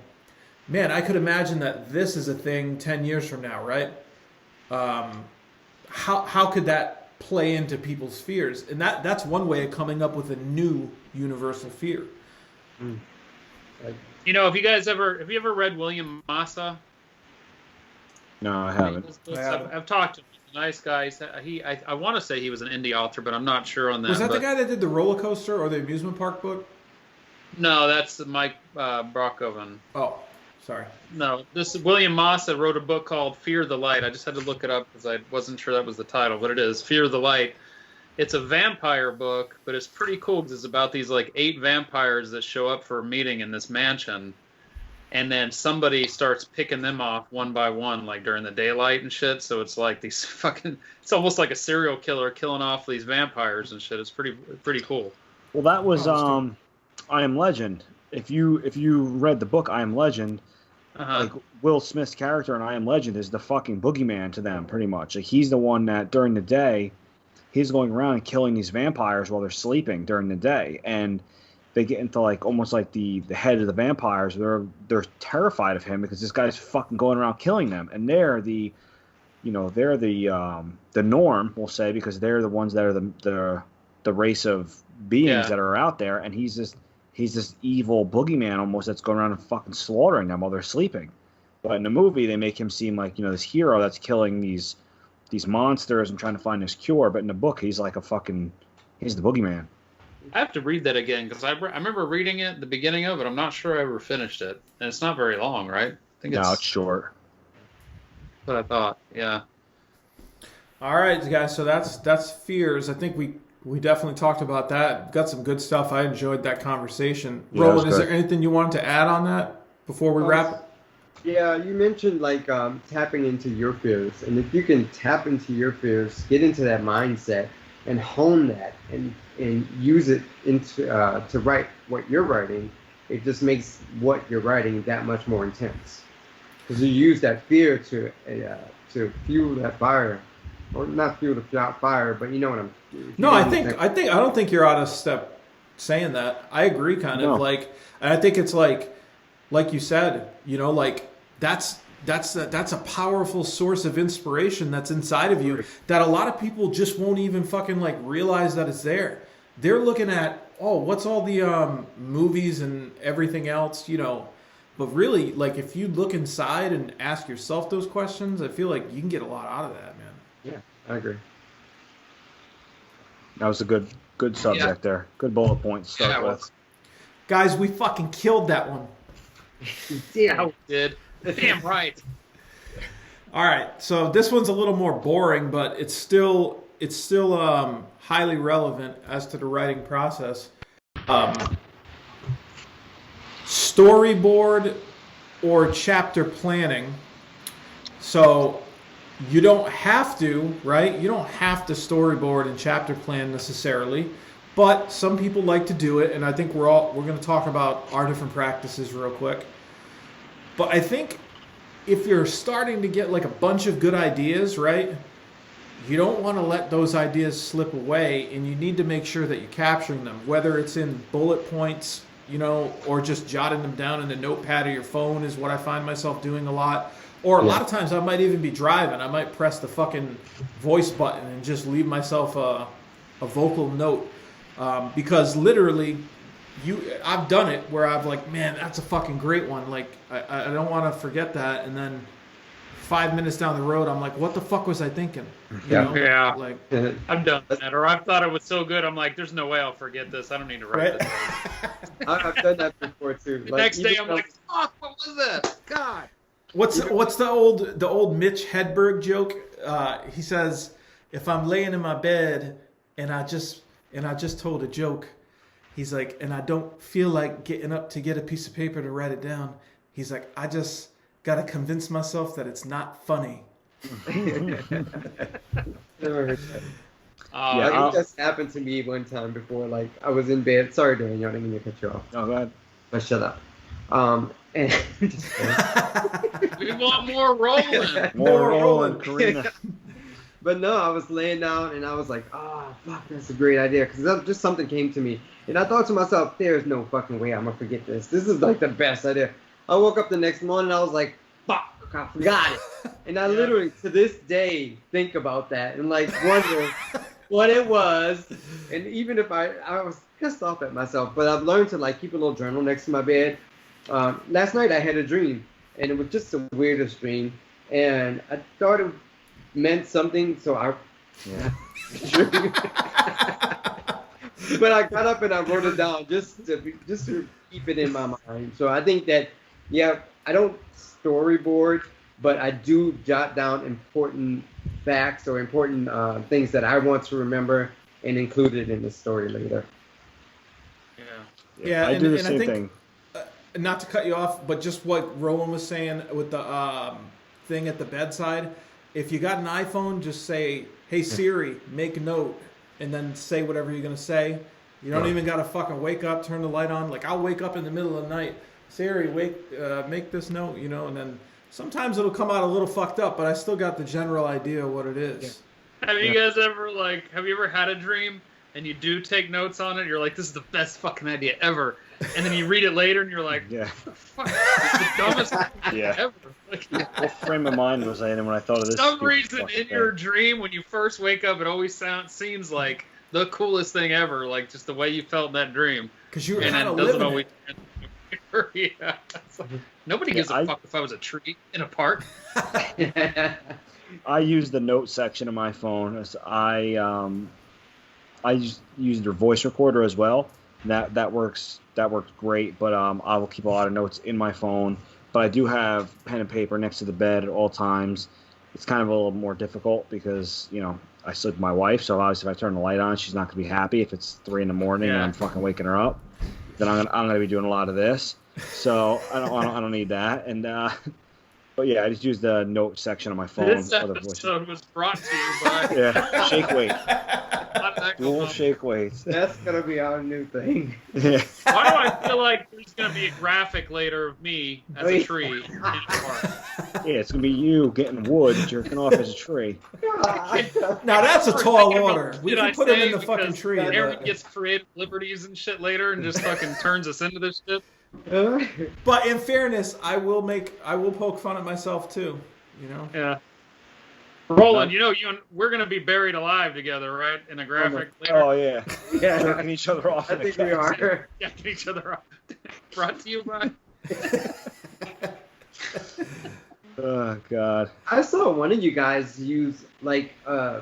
man, I could imagine that this is a thing 10 years from now, right? How could that play into people's fears? And that's one way of coming up with a new universal fear. Have you ever read William Massa? No, I haven't. I've talked to him. He's a nice guy. I want to say he was an indie author, but I'm not sure on that. Was that the guy that did the roller coaster or the amusement park book? No, that's Mike Brockoven. Oh, sorry. No, this William Massa wrote a book called Fear the Light. I just had to look it up because I wasn't sure that was the title, but it is Fear the Light. It's a vampire book, but it's pretty cool because it's about these like 8 vampires that show up for a meeting in this mansion, and then somebody starts picking them off one by one, like during the daylight and shit. So it's like these it's almost like a serial killer killing off these vampires and shit. It's pretty cool. Well, that was I Am Legend. If you read the book I Am Legend, like Will Smith's character in I Am Legend is the fucking boogeyman to them, pretty much. Like he's the one that during the day, he's going around and killing these vampires while they're sleeping during the day, and they get into like almost like the head of the vampires. They're terrified of him because this guy's fucking going around killing them, and they're the norm, we'll say, because they're the ones that are the race of beings that are out there, and he's this evil boogeyman almost that's going around and fucking slaughtering them while they're sleeping. But in the movie, they make him seem like this hero that's killing these monsters and trying to find this cure. But in the book, he's like he's the boogeyman. I have to read that again because I remember reading it at the beginning of it. I'm not sure I ever finished it, and it's not very long, right? I think it's short. What I thought, yeah. All right, guys. So that's fears. I think we definitely talked about that. Got some good stuff. I enjoyed that conversation. Yeah, Roland, is there anything you wanted to add on that before we wrap? Yeah, you mentioned like tapping into your fears, and if you can tap into your fears, get into that mindset, and hone that, and use it into to write what you're writing, it just makes what you're writing that much more intense. Because you use that fear to fuel that fire, or not fuel the fire, but you know what I'm. No, I don't think you're out of step saying that. I agree, kind of like, and I think it's like you said, like that's that's a powerful source of inspiration that's inside of you that a lot of people just won't even fucking like realize that it's there. They're looking at, oh, what's all the movies and everything else, you know. But really, like, if you look inside and ask yourself those questions, I feel like you can get a lot out of that, man. Yeah, I agree. That was a good subject there. Good bullet point to start with. Guys, we fucking killed that one. Yeah, we did. Damn right. All right, so this one's a little more boring, but it's still highly relevant as to the writing process. Storyboard or chapter planning. So you don't have to, right? You don't have to storyboard and chapter plan necessarily, but some people like to do it, and I think we're going to talk about our different practices real quick. But I think if you're starting to get like a bunch of good ideas, right? You don't want to let those ideas slip away, and you need to make sure that you're capturing them, whether it's in bullet points, you know, or just jotting them down in the notepad of your phone is what I find myself doing a lot. Or a lot of times I might even be driving. I might press the fucking voice button and just leave myself a vocal note. Because literally, I've done it where I've like, man, that's a fucking great one. Like, I don't want to forget that. And then 5 minutes down the road, I'm like, what the fuck was I thinking? You know? Yeah. Like, I've done that. Or I've thought it was so good, I'm like, there's no way I'll forget this. I don't need to write this down. I've done that before too. The next day, I'm like, fuck, what was that? God. What's the old Mitch Hedberg joke? He says, if I'm laying in my bed and I just told a joke, he's like, and I don't feel like getting up to get a piece of paper to write it down. He's like, I just gotta convince myself that it's not funny. Never heard that. I think that's happened to me one time before. Like, I was in bed. Sorry, Daniel, I didn't mean to cut you off. Oh, go ahead. But shut up. And We want more Roland. More Roland, Karina. But no, I was laying down and I was like, fuck, that's a great idea. Because just something came to me. And I thought to myself, there's no fucking way I'm going to forget this. This is like the best idea. I woke up the next morning and I was like, fuck, I forgot it. And I literally, to this day, think about that and like wonder what it was. And even if I was pissed off at myself, but I've learned to like keep a little journal next to my bed. Last night I had a dream, and it was just the weirdest dream, and I thought it meant something, so I but I got up and I wrote it down just to keep it in my mind. So I think that I don't storyboard, but I do jot down important facts or important things that I want to remember and include it in the story later. Yeah, I do the same thing. Not to cut you off, but just what Roland was saying with the thing at the bedside. If you got an iPhone, just say, hey Siri, make a note, and then say whatever you're going to say. You don't even got to fucking wake up, turn the light on. Like, I'll wake up in the middle of the night, Siri, make this note, you know, and then sometimes it'll come out a little fucked up, but I still got the general idea of what it is. Have you guys ever had a dream and you do take notes on it? You're like, this is the best fucking idea ever. And then you read it later and you're like, fuck, this is the dumbest idea ever. Like, what frame of mind was I in when I thought of this? For some reason, in your dream, when you first wake up, it always seems like the coolest thing ever, like just the way you felt in that dream. Because you were kind of living always. Yeah. Like, nobody gives a fuck if I was a tree in a park. I use the note section of my phone. I use their voice recorder as well. That works great. But I will keep a lot of notes in my phone. But I do have pen and paper next to the bed at all times. It's kind of a little more difficult because, you know, I sleep with my wife, so obviously if I turn the light on, she's not going to be happy. If it's 3 a.m. and I'm fucking waking her up, then I'm going to be doing a lot of this. So I don't need that. And but yeah, I just use the note section on my phone. This episode was brought to you by shake weight. Dual shake weights. That's gonna be our new thing. Yeah. Why do I feel like there's gonna be a graphic later of me as a tree in a park? Yeah, it's gonna be you getting wood jerking off as a tree. Now that's a tall Thinking about order. We shit can I put him say in the fucking because tree. Aaron But, gets creative liberties and shit later and just fucking turns us into this shit. but in fairness, I will poke fun at myself too. You know. Yeah. Roland, you and we're gonna be buried alive together, right? In a graphic later. Oh yeah, jerking each other off. I think we are. Jacking each other off. Brought to you by. Oh God. I saw one of you guys use like a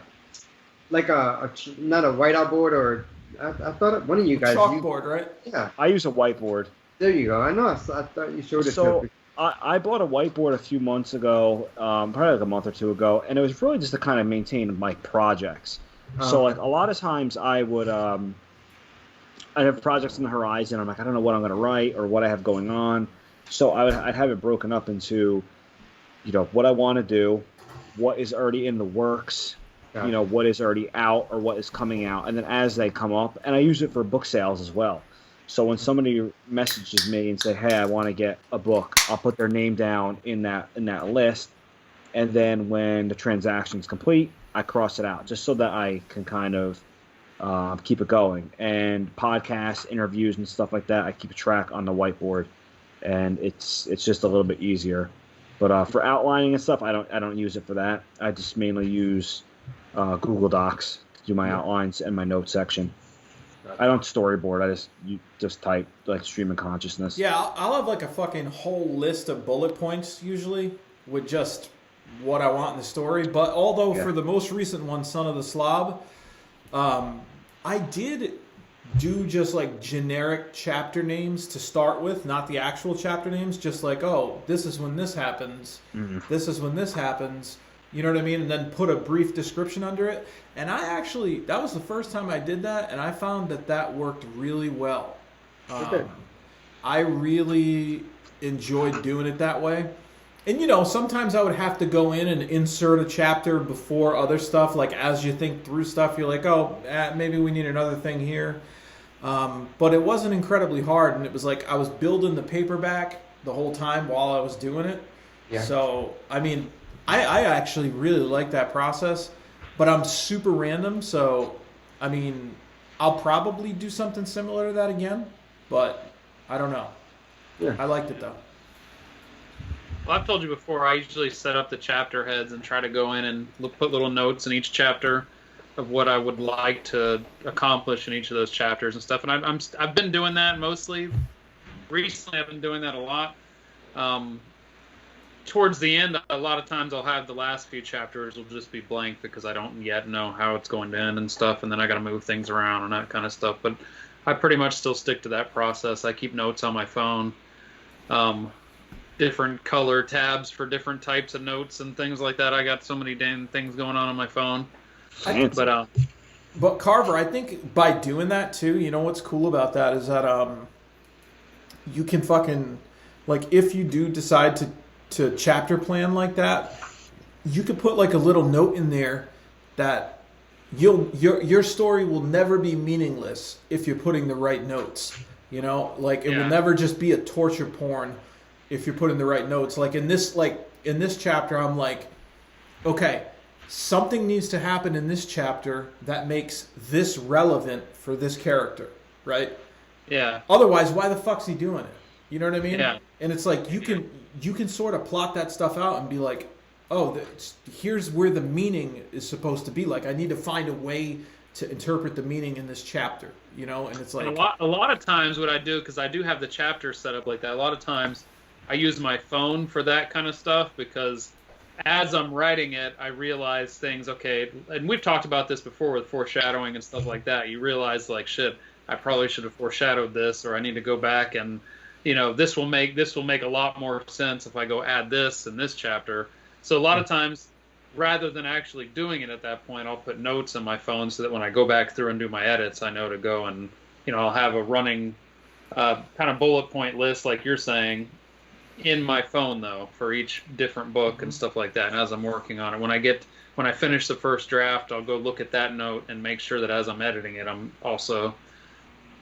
not a whiteout board or I thought one of you guys used, Chalkboard, right? yeah. I use a whiteboard. There you go. I know. I thought you showed it. So to me. I bought a whiteboard a few months ago, probably like a month or two ago, and it was really just to kind of maintain my projects. So like a lot of times I would I have projects on the horizon. I'm like, I don't know what I'm going to write or what I have going on. So I'd have it broken up into, what I want to do, what is already in the works, what is already out or what is coming out, and then as they come up, and I use it for book sales as well. So when somebody messages me and say, "Hey, I want to get a book," I'll put their name down in that list, and then when the transaction is complete, I cross it out just so that I can kind of keep it going. And podcasts, interviews, and stuff like that, I keep a track on the whiteboard, and it's just a little bit easier. But for outlining and stuff, I don't use it for that. I just mainly use Google Docs to do my outlines and my notes section. I don't storyboard. I just type like stream of consciousness. Yeah, I'll have like a fucking whole list of bullet points usually with just what I want in the story. But although for the most recent one, Son of the Slob, I did do just like generic chapter names to start with, not the actual chapter names. Just like, oh, this is when this happens. Mm-hmm. This is when this happens. You know what I mean? And then put a brief description under it. And that was the first time I did that, and I found that worked really well. I really enjoyed doing it that way. And, sometimes I would have to go in and insert a chapter before other stuff. Like, as you think through stuff, you're like, oh, maybe we need another thing here. But it wasn't incredibly hard, and it was like I was building the paperback the whole time while I was doing it. Yeah. So, I mean, I actually really like that process. But I'm super random, so, I mean, I'll probably do something similar to that again, but I don't know. Yeah. I liked it, though. Well, I've told you before, I usually set up the chapter heads and try to go in and put little notes in each chapter of what I would like to accomplish in each of those chapters and stuff. And I've been doing that mostly. Recently, I've been doing that a lot. Towards the end, a lot of times I'll have the last few chapters will just be blank because I don't yet know how it's going to end and stuff, and then I got to move things around and that kind of stuff. But I pretty much still stick to that process. I keep notes on my phone, different color tabs for different types of notes and things like that. I got so many damn things going on my phone. But Carver, I think by doing that too, you know what's cool about that is that you can fucking, like, if you do decide to chapter plan like that, you could put like a little note in there that your story will never be meaningless if you're putting the right notes. Like it will never just be a torture porn if you're putting the right notes. Like in this chapter, I'm like, okay, something needs to happen in this chapter that makes this relevant for this character, right? Yeah. Otherwise, why the fuck's he doing it? You know what I mean? Yeah. And it's like you can sort of plot that stuff out and be like, oh, here's where the meaning is supposed to be. Like, I need to find a way to interpret the meaning in this chapter, And it's like... And a lot of times what I do, because I do have the chapter set up like that, a lot of times I use my phone for that kind of stuff because as I'm writing it, I realize things, okay, and we've talked about this before with foreshadowing and stuff like that. You realize, like, shit, I probably should have foreshadowed this, or I need to go back and... this will make a lot more sense if I go add this in this chapter. So a lot of times, rather than actually doing it at that point, I'll put notes on my phone so that when I go back through and do my edits, I know to go and, I'll have a running kind of bullet point list like you're saying in my phone, though, for each different book and stuff like that. And as I'm working on it, when I finish the first draft, I'll go look at that note and make sure that as I'm editing it, I'm also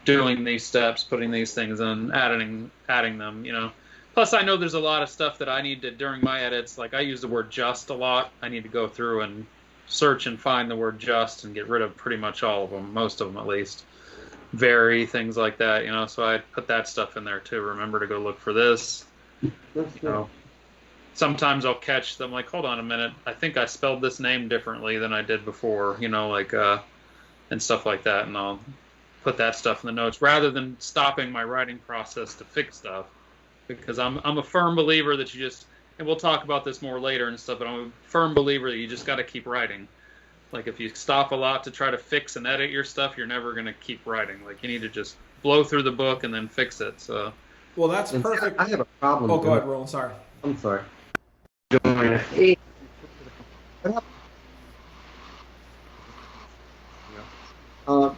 doing these steps, putting these things in, adding them, Plus, I know there's a lot of stuff that I need to, during my edits, like I use the word just a lot. I need to go through and search and find the word just and get rid of pretty much all of them, most of them at least. Vary, things like that, so I put that stuff in there too. Remember to go look for this. Sometimes I'll catch them like, hold on a minute, I think I spelled this name differently than I did before, and stuff like that, and I'll put that stuff in the notes rather than stopping my writing process to fix stuff, because I'm a firm believer that you just, and we'll talk about this more later and stuff, but I'm a firm believer that you just got to keep writing. Like if you stop a lot to try to fix and edit your stuff, you're never going to keep writing. Like you need to just blow through the book and then fix it. So, well, that's perfect. I have a problem. Oh, go ahead, Roland. Sorry. I'm sorry. But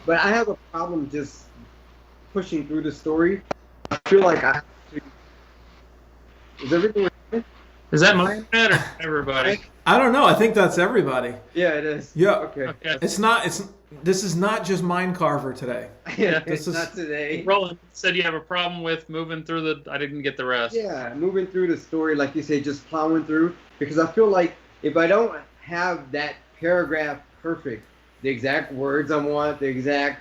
I have a problem just pushing through the story. I feel like I have to. Is everything okay? Is that my bad or everybody? I don't know. I think that's everybody. Yeah, it is. Yeah. Okay. This is not just Mind Carver today. Yeah, This is not today. Roland said you have a problem with moving through the. I didn't get the rest. Yeah, moving through the story, like you say, just plowing through. Because I feel like if I don't have that paragraph perfect, the exact words I want, the exact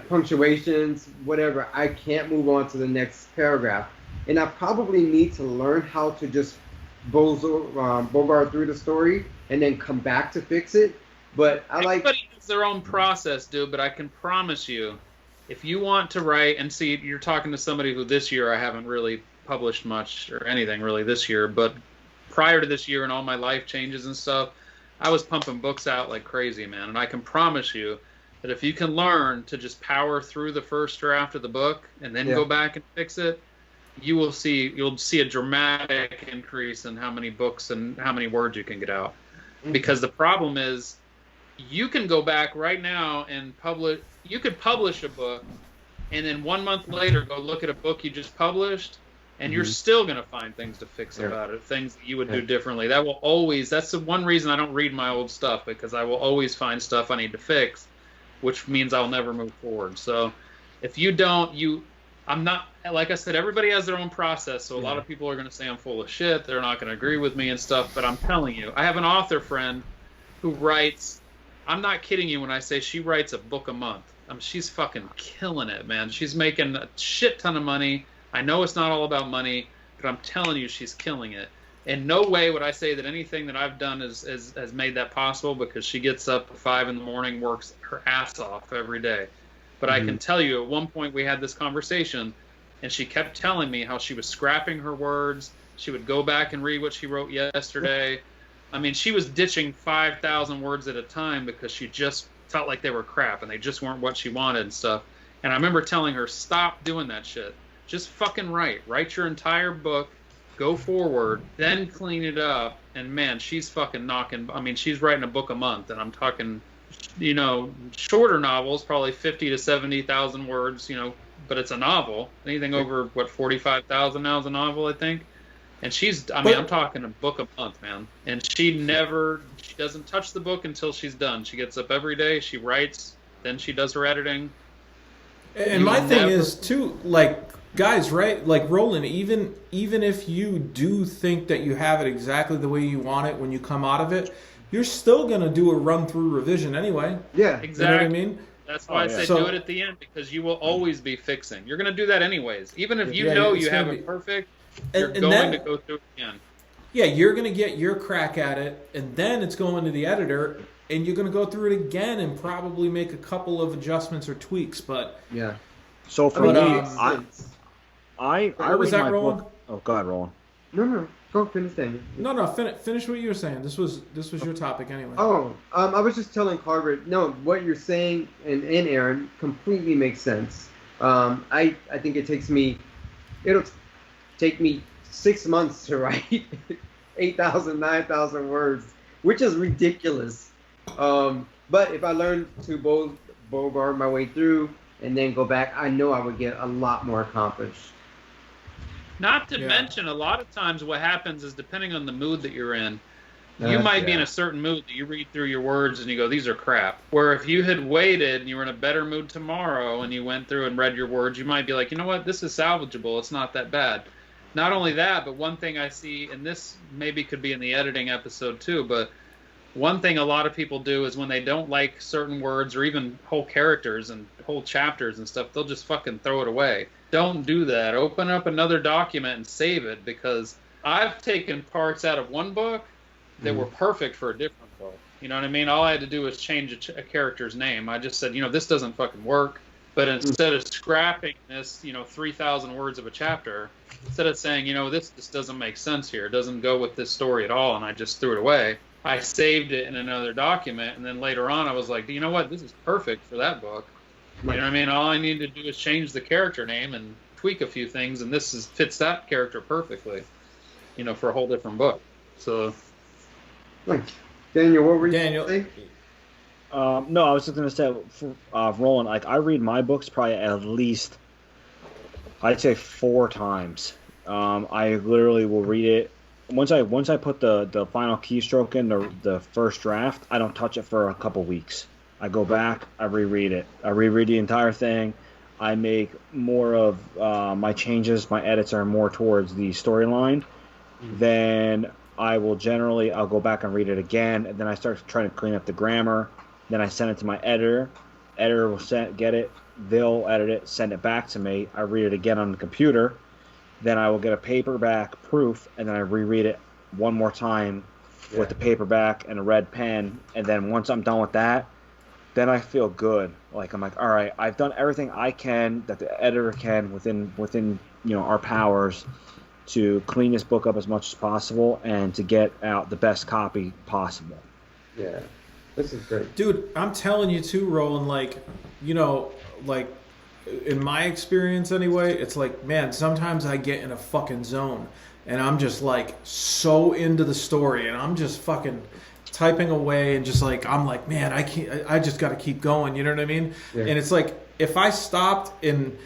punctuations, whatever, I can't move on to the next paragraph. And I probably need to learn how to just bogart through the story and then come back to fix it. But Everybody has their own process, dude, but I can promise you, if you want to write, and see, you're talking to somebody who this year I haven't really published much or anything really this year, but prior to this year and all my life changes and stuff, I was pumping books out like crazy, man. And I can promise you that if you can learn to just power through the first draft of the book and then go back and fix it, you'll see a dramatic increase in how many books and how many words you can get out. Because the problem is, you can go back right now and you could publish a book and then 1 month later go look at a book you just published, and you're still going to find things to fix about it, things that you would do differently. That's the one reason I don't read my old stuff, because I will always find stuff I need to fix, which means I'll never move forward. So if you don't, I'm not, like I said, everybody has their own process, so a lot of people are going to say I'm full of shit, they're not going to agree with me and stuff, but I'm telling you, I have an author friend who writes, I'm not kidding you when I say she writes a book a month. She's fucking killing it, man. She's making a shit ton of money. I know it's not all about money, but I'm telling you, she's killing it. In no way would I say that anything that I've done has made that possible, because she gets up at 5 a.m, works her ass off every day. But I can tell you, at one point we had this conversation, and she kept telling me how she was scrapping her words. She would go back and read what she wrote yesterday. I mean, she was ditching 5,000 words at a time because she just felt like they were crap and they just weren't what she wanted and stuff. And I remember telling her, stop doing that shit. Just fucking write. Write your entire book. Go forward. Then clean it up. And, man, she's fucking knocking. I mean, she's writing a book a month. And I'm talking, shorter novels, probably 50 to 70,000 words, but it's a novel. Anything over, 45,000 now is a novel, I think. And I'm talking a book a month, man. And she doesn't touch the book until she's done. She gets up every day, she writes, then she does her editing. And my thing is, too, like, guys, right? Like, Roland, even if you do think that you have it exactly the way you want it when you come out of it, you're still going to do a run-through revision anyway. Yeah. Exactly. You know what I mean? That's why I say do it at the end, because you will always be fixing. You're going to do that anyways. Even if you know you have it perfect, you're going to go through it again. Yeah, you're going to get your crack at it, and then it's going to the editor, and you're going to go through it again and probably make a couple of adjustments or tweaks. But yeah. So for me, I was read that my Roland? book. Oh, go ahead, Roland. No. Go finish that. No. Finish what you were saying. This was your topic anyway. Oh, I was just telling Carver. No, what you're saying and Aaron completely makes sense. I think it'll take me 6 months to write 8,000, 9,000 words, which is ridiculous. But if I learn to bogart my way through and then go back, I know I would get a lot more accomplished. Not to mention, a lot of times what happens is, depending on the mood that you're in, you might be in a certain mood that you read through your words and you go, these are crap. Where if you had waited and you were in a better mood tomorrow and you went through and read your words, you might be like, you know what, this is salvageable. It's not that bad. not only that, but one thing I see, and this maybe could be in the editing episode too, but one thing a lot of people do is when they don't like certain words or even whole characters and whole chapters and stuff, they'll just fucking throw it away. Don't do that. Open up another document and save it, because I've taken parts out of one book that were perfect for a different book. You know what I mean? All I had to do was change a character's name. I just said, this doesn't fucking work. But instead of scrapping this, 3,000 words of a chapter, instead of saying, this just doesn't make sense here, it doesn't go with this story at all, and I just threw it away, I saved it in another document, and then later on I was like, you know what, this is perfect for that book. You know what I mean? All I need to do is change the character name and tweak a few things, and this fits that character perfectly, for a whole different book. So, Daniel, what were you Daniel, saying? No, I was just going to say, for Roland, like, I read my books probably at least, I'd say 4 times. I literally will read it. Once I put the final keystroke in, the first draft, I don't touch it for a couple weeks. I go back, I reread it. I reread the entire thing. I make more of my changes, my edits are more towards the storyline. Then I'll go back and read it again, and then I start trying to clean up the grammar. Then I send it to my editor. Editor will get it. They'll edit it, send it back to me. I read it again on the computer. Then I will get a paperback proof, and then I reread it one more time with the paperback and a red pen. And then once I'm done with that, then I feel good. Like, I'm like, all right, I've done everything I can that the editor can within our powers to clean this book up as much as possible and to get out the best copy possible. Yeah, this is great. dude, I'm telling you too, Roland, like in my experience anyway, it's like, man, sometimes I get in a fucking zone and I'm just like so into the story and I'm just fucking typing away and just like, I'm like, man, I just got to keep going. You know what I mean? Yeah. And it's like, if I stopped and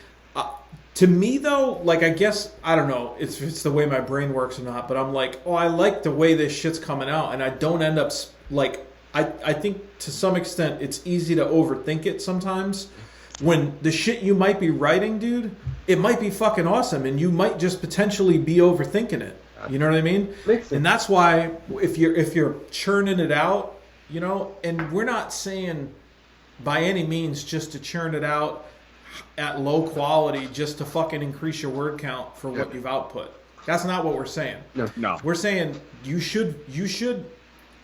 to me though, like, I guess, I don't know, it's the way my brain works or not, but I'm like, oh, I like the way this shit's coming out, and I don't end up like, I think to some extent it's easy to overthink it sometimes. When the shit you might be writing, dude, it might be fucking awesome, and you might just potentially be overthinking it. You know what I mean? And that's why if you're churning it out, and we're not saying by any means just to churn it out at low quality just to fucking increase your word count for what you've output. That's not what we're saying. No. We're saying you should,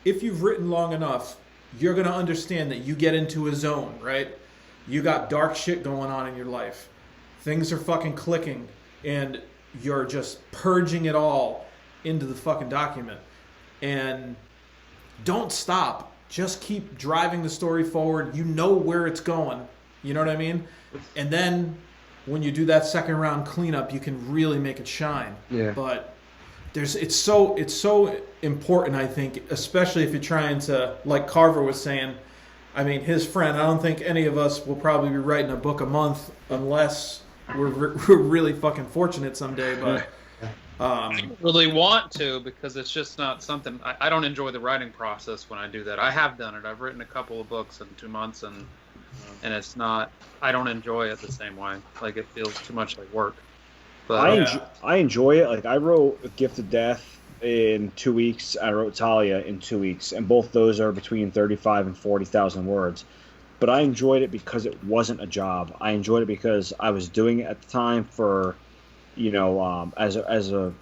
if you've written long enough, you're going to understand that you get into a zone, right? You got dark shit going on in your life. Things are fucking clicking, and you're just purging it all into the fucking document. And don't stop. Just keep driving the story forward. You know where it's going. You know what I mean? And then when you do that second round cleanup, you can really make it shine. Yeah. But it's so important, I think, especially if you're trying to, like Carver was saying, I mean, his friend, I don't think any of us will probably be writing a book a month unless we're really fucking fortunate someday. But I don't really want to, because it's just not something, I don't enjoy the writing process when I do that. I have done it. I've written a couple of books in 2 months, and it's not, I don't enjoy it the same way. Like, it feels too much like work. But I enjoy it. Like, I wrote A Gift of Death in 2 weeks. I wrote Talia in 2 weeks, and both those are between 35 and 40,000 words. But I enjoyed it because it wasn't a job. I enjoyed it because I was doing it at the time for, as a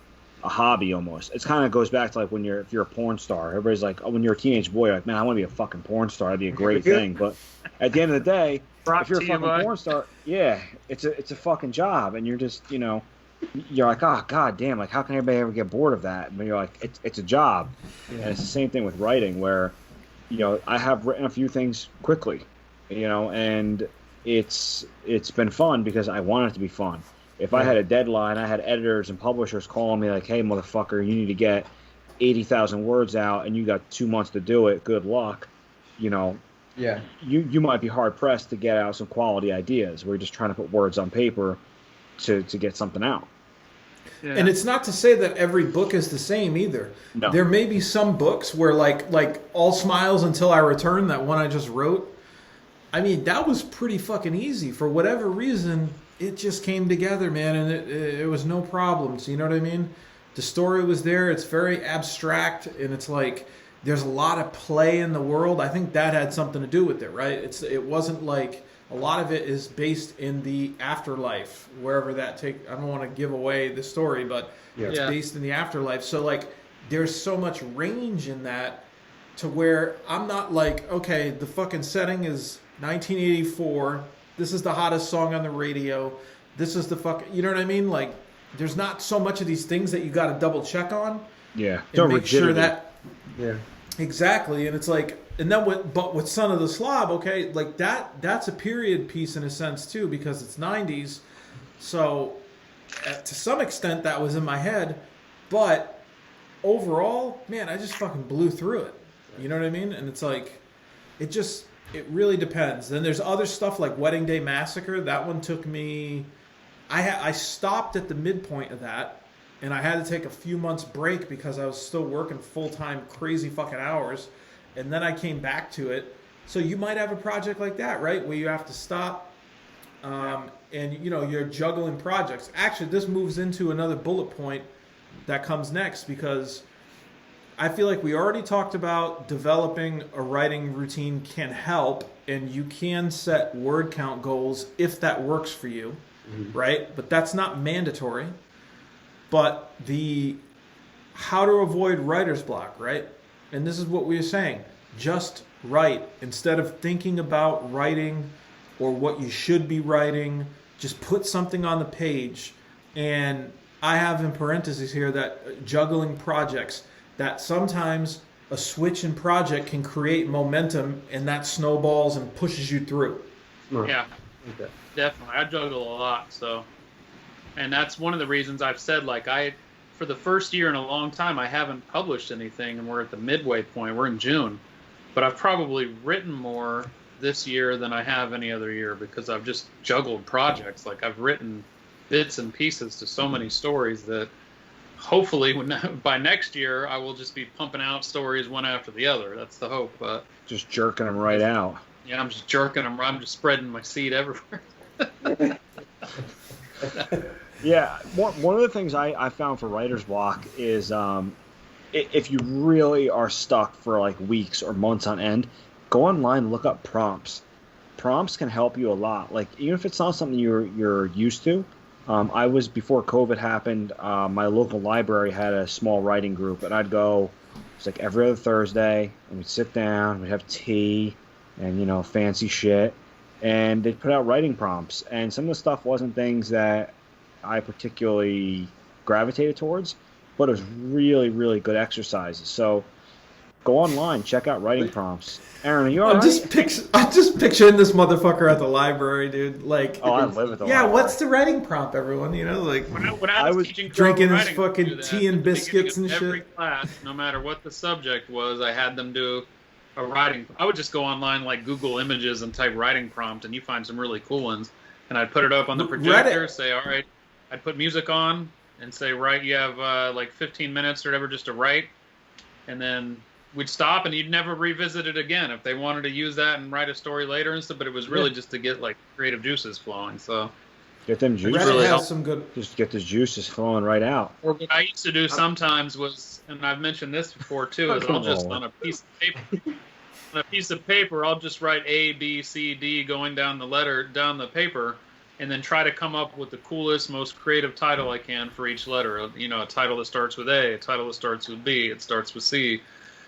hobby almost. It kind of goes back to like if you're a porn star. Everybody's like, oh, when you're a teenage boy, like, man, I want to be a fucking porn star. That'd be a great thing. But at the end of the day, if you're a fucking porn star, yeah, it's a fucking job, and you're just, you're like, oh, god damn, like, how can anybody ever get bored of that? But you're like, it's a job. Yeah. And it's the same thing with writing, where, I have written a few things quickly, and it's been fun because I want it to be fun. If I had a deadline, I had editors and publishers calling me like, hey, motherfucker, you need to get 80,000 words out, and you got 2 months to do it. Good luck. Yeah. You might be hard pressed to get out some quality ideas. We're just trying to put words on paper to get something out. Yeah. And it's not to say that every book is the same either. No. There may be some books where like All Smiles Until I Return, that one I just wrote, I mean, that was pretty fucking easy. For whatever reason, it just came together, man, and it was no problems. You know what I mean? The story was there. It's very abstract, and it's like there's a lot of play in the world. I think that had something to do with it, right? It wasn't like a lot of it is based in the afterlife, wherever that take. I don't want to give away the story, but it's based in the afterlife. So like, there's so much range in that to where I'm not like, okay, the fucking setting is 1984. This is the hottest song on the radio. This is the fucking, you know what I mean? Like, there's not so much of these things that you got to double check on. Yeah. And make sure that. Yeah. Exactly, and it's like, and then with Son of the Slob, okay, like that's a period piece in a sense too, because it's 90s. So to some extent that was in my head, but overall, man, I just fucking blew through it. You know what I mean? And it's like, it really depends. Then there's other stuff like Wedding Day Massacre. That one took me, I stopped at the midpoint of that, and I had to take a few months break because I was still working full-time crazy fucking hours, and then I came back to it. So you might have a project like that, right, where you have to stop, and you know, you're juggling projects. Actually, this moves into another bullet point that comes next, because I feel like we already talked about developing a writing routine can help, and you can set word count goals if that works for you, right? But that's not mandatory. But the how to avoid writer's block, right? And this is what we were saying. Just write. Instead of thinking about writing or what you should be writing, just put something on the page. And I have in parentheses here that juggling projects, that sometimes a switch in project can create momentum, and that snowballs and pushes you through. Yeah, Okay. definitely. I juggle a lot, so. And that's one of the reasons I've said, like, for the first year in a long time, I haven't published anything, and we're at the midway point. We're in June. But I've probably written more this year than I have any other year, because I've just juggled projects. Like, I've written bits and pieces to so many stories that hopefully by next year, I will just be pumping out stories one after the other. That's the hope. But Just jerking them right out. yeah, I'm just jerking them. I'm just spreading my seed everywhere. Yeah, one of the things I found for writer's block is if you really are stuck for like weeks or months on end, go online and look up prompts. Prompts can help you a lot. Like, even if it's not something you're used to. I was, before COVID happened, my local library had a small writing group, and I'd go, it's like every other Thursday, and we'd sit down, we'd have tea, and, you know, fancy shit, and they'd put out writing prompts, and some of the stuff wasn't things that I particularly gravitated towards, but it was really, really good exercises. So go online, check out writing prompts. Aaron, are you all right? I'm just picturing this motherfucker at the library, dude. Like, Oh, I live at the yeah, library. what's the writing prompt, everyone? You know, like, When I was teaching drinking his writing, I would fucking do that. tea and At the biscuits beginning and of every shit. class, no matter what the subject was, I had them do a writing. I would just go online, like Google Images, and type writing prompt, and you find some really cool ones. And I'd put it up on the projector, say, all right, I'd put music on and say, right, you have like 15 minutes or whatever just to write. And then we'd stop, and you'd never revisit it again if they wanted to use that and write a story later and stuff. But it was really just to get like creative juices flowing. So Get them juices. Reddit really has helped. some good. Just get the juices flowing right out. or what I used to do sometimes was, and I've mentioned this before too, is I'll just on a piece of paper, I'll just write A, B, C, D going down the paper, and then try to come up with the coolest, most creative title I can for each letter. You know, a title that starts with A, a title that starts with B, it starts with C.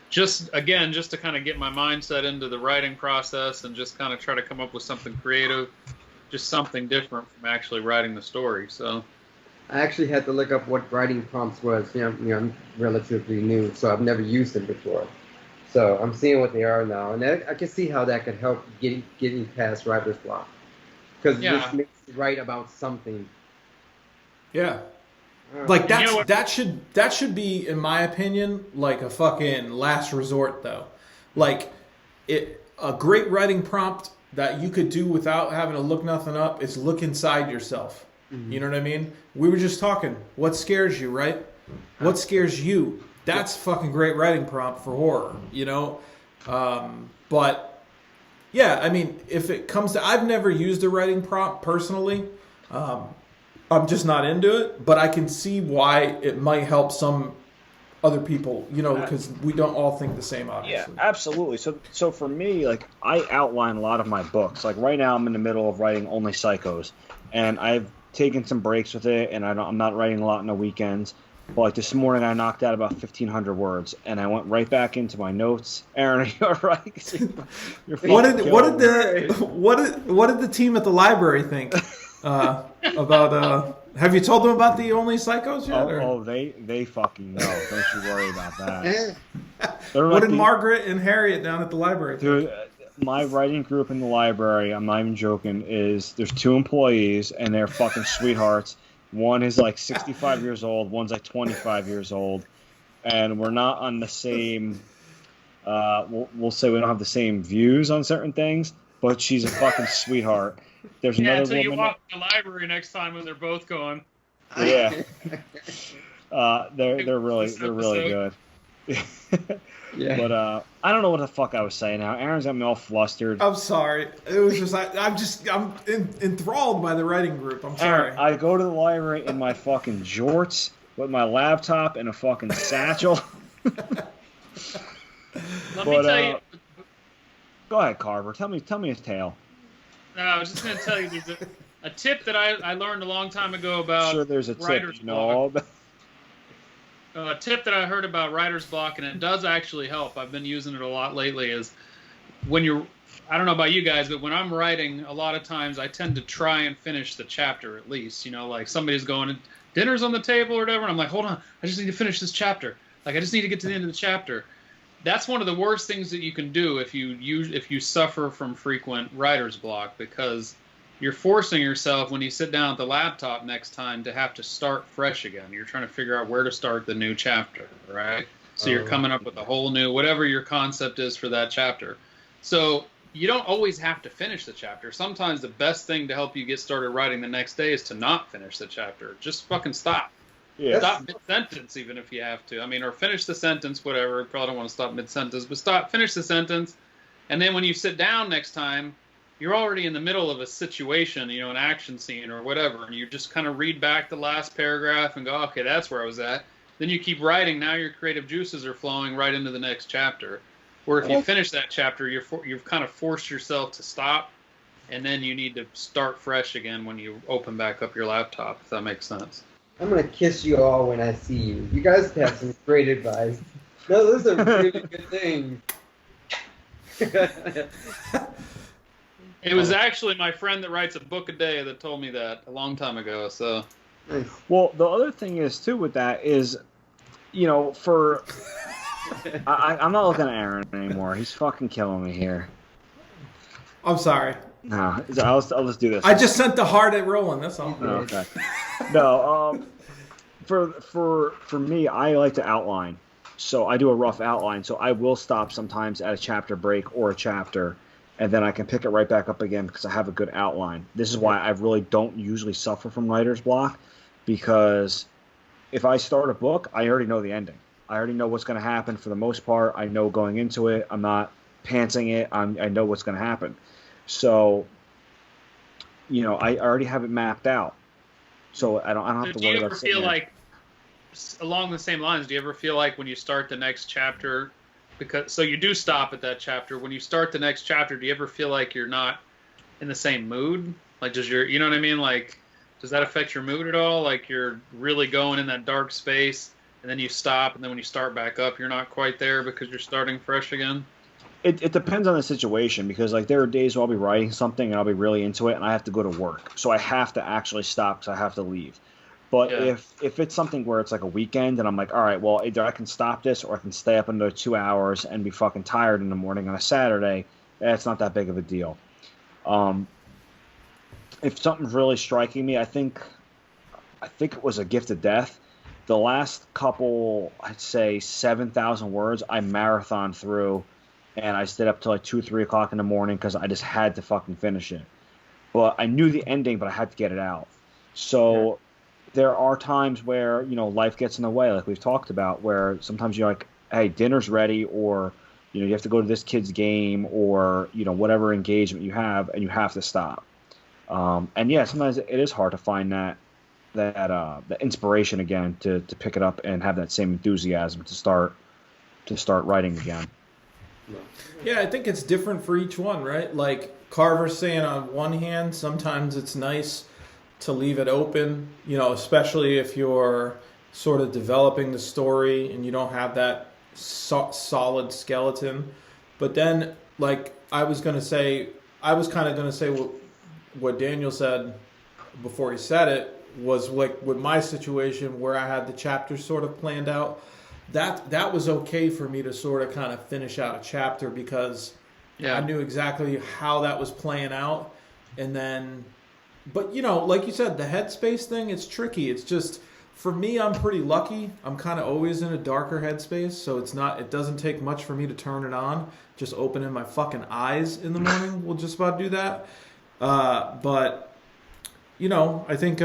Just to kind of get my mindset into the writing process and just kind of try to come up with something creative, just something different from actually writing the story. So I actually had to look up what writing prompts was. I'm relatively new, so I've never used them before. So I'm seeing what they are now, and I can see how that could help getting past writer's block, because Yeah. this makes you write about something. Yeah. Like You know what- that should be, in my opinion, like a fucking last resort though. Like a great writing prompt that you could do without having to look nothing up is look inside yourself. Mm-hmm. You know what I mean? We were just talking. What scares you, right? What scares you? That's fucking great writing prompt for horror, you know? But Yeah, I mean, if it comes to, I've never used a writing prompt personally. I'm just not into it, but I can see why it might help some other people, because we don't all think the same, obviously. Yeah, absolutely. So for me, like, I outline a lot of my books. Like right now, I'm in the middle of writing Only Psychos, and I've taken some breaks with it, and I'm not writing a lot on the weekends. But like this morning, I knocked out about 1,500 words, and I went right back into my notes. Aaron, are you all right? What did the team at the library think about? Have you told them about the Only Psychos yet? Oh, they fucking know. Don't you worry about that. What did Margaret and Harriet down at the library think? Dude, my writing group in the library, I'm not even joking, there's 2 employees, and they're fucking sweethearts. One is like 65 years old, one's like 25 years old, and we're not on the same, we'll say we don't have the same views on certain things, but she's a fucking sweetheart. There's another until you woman. walk in the library next time when they're both going. Yeah. They're really good. Yeah. But I don't know what the fuck I was saying now. Aaron's got me all flustered. I'm sorry. It was just I'm enthralled by the writing group. I'm sorry. Aaron, I go to the library in my fucking jorts with my laptop and a fucking satchel. Let me tell you. Go ahead, Carver. Tell me his tale. No, I was just going to tell you there's a tip that I learned a long time ago about Sure, there's a tip. writer's You know all about. A tip that I heard about writer's block, and it does actually help. I've been using it a lot lately, is when I don't know about you guys, but when I'm writing, a lot of times I tend to try and finish the chapter at least. Like somebody's going, dinner's on the table or whatever, and I'm like, hold on, I just need to finish this chapter. Like, I just need to get to the end of the chapter. That's one of the worst things that you can do if you suffer from frequent writer's block, because you're forcing yourself when you sit down at the laptop next time to have to start fresh again. You're trying to figure out where to start the new chapter, right? So you're coming up with a whole new, whatever your concept is for that chapter. So you don't always have to finish the chapter. Sometimes the best thing to help you get started writing the next day is to not finish the chapter. Just fucking stop. Yeah. Stop mid-sentence even if you have to. I mean, or finish the sentence, whatever. Probably don't want to stop mid-sentence, but finish the sentence. And then when you sit down next time, you're already in the middle of a situation, an action scene or whatever, and you just kind of read back the last paragraph and go, okay, that's where I was at. Then you keep writing. Now your creative juices are flowing right into the next chapter. Or if you finish that chapter, you've kind of forced yourself to stop, and then you need to start fresh again when you open back up your laptop, if that makes sense. I'm going to kiss you all when I see you. You guys have some great advice. No, those are really good things. It was actually my friend that writes a book a day that told me that a long time ago. So, Nice. Well, the other thing is too with that is, for I'm not looking at Aaron anymore. He's fucking killing me here. I'm sorry. No, I'll just do this. I just sent the heart at Roland. That's all. Oh, okay. No, for me, I like to outline. So I do a rough outline. So I will stop sometimes at a chapter break or a chapter, and then I can pick it right back up again because I have a good outline. This is why I really don't usually suffer from writer's block, because if I start a book, I already know the ending. I already know what's going to happen for the most part. I know going into it. I'm not pantsing it. I know what's going to happen. So, I already have it mapped out. So I don't have to worry about sitting there. Do you ever feel like, along the same lines, do you ever feel like when you start the next chapter, so you do stop at that chapter, when you start the next chapter, do you ever feel like you're not in the same mood? Like, you know what I mean? Like, does that affect your mood at all? Like, you're really going in that dark space, and then you stop, and then when you start back up, you're not quite there because you're starting fresh again? It depends on the situation, because like there are days where I'll be writing something and I'll be really into it and I have to go to work, so I have to actually stop because I have to leave. But if it's something where it's like a weekend and I'm like, all right, well, either I can stop this or I can stay up another 2 hours and be fucking tired in the morning on a Saturday, it's not that big of a deal. If something's really striking me, I think it was A Gift of Death. The last couple, I'd say 7,000 words, I marathoned through. And I stayed up till like 2, 3 o'clock in the morning because I just had to fucking finish it. But I knew the ending, but I had to get it out. So there are times where, life gets in the way, like we've talked about, where sometimes you're like, hey, dinner's ready, or, you have to go to this kid's game or, whatever engagement you have, and you have to stop. And yeah, sometimes it is hard to find that inspiration again to pick it up and have that same enthusiasm to start writing again. Yeah, I think it's different for each one, right? Like Carver's saying, on one hand, sometimes it's nice to leave it open, especially if you're sort of developing the story and you don't have that solid skeleton. But then, like I was kind of going to say what Daniel said before he said it was like with my situation where I had the chapters sort of planned out. That was okay for me to sort of kind of finish out a chapter because I knew exactly how that was playing out. And then, but like you said, the headspace thing, it's tricky. It's just, for me, I'm pretty lucky. I'm kind of always in a darker headspace, so it doesn't take much for me to turn it on. Just opening my fucking eyes in the morning will just about do that. But I think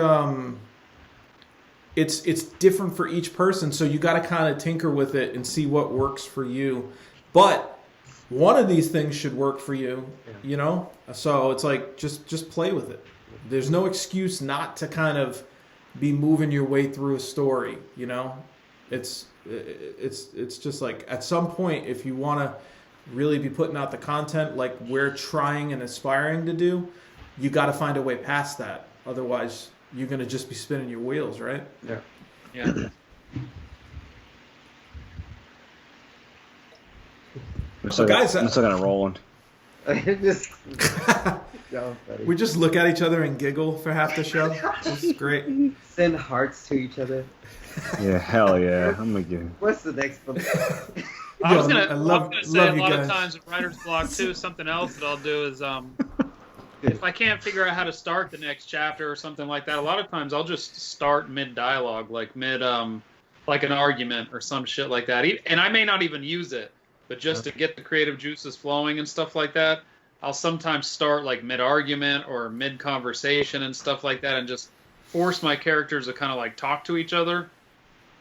it's different for each person, so you got to kind of tinker with it and see what works for you. But one of these things should work for you, So it's like just play with it. There's no excuse not to kind of be moving your way through a story, It's just like at some point, if you want to really be putting out the content like we're trying and aspiring to do, you got to find a way past that. Otherwise, you're going to just be spinning your wheels, right? Yeah. I'm still got it rolling. We just look at each other and giggle for half the show. This is great. Send hearts to each other. Yeah, hell yeah. I'm with you. What's the next book? I was gonna say a lot guys. of times in writer's block too. Something else that I'll do is if I can't figure out how to start the next chapter or something like that, a lot of times I'll just start mid dialogue, like mid like an argument or some shit like that. And I may not even use it, but just to get the creative juices flowing and stuff like that, I'll sometimes start like mid argument or mid conversation and stuff like that, and just force my characters to kind of like talk to each other.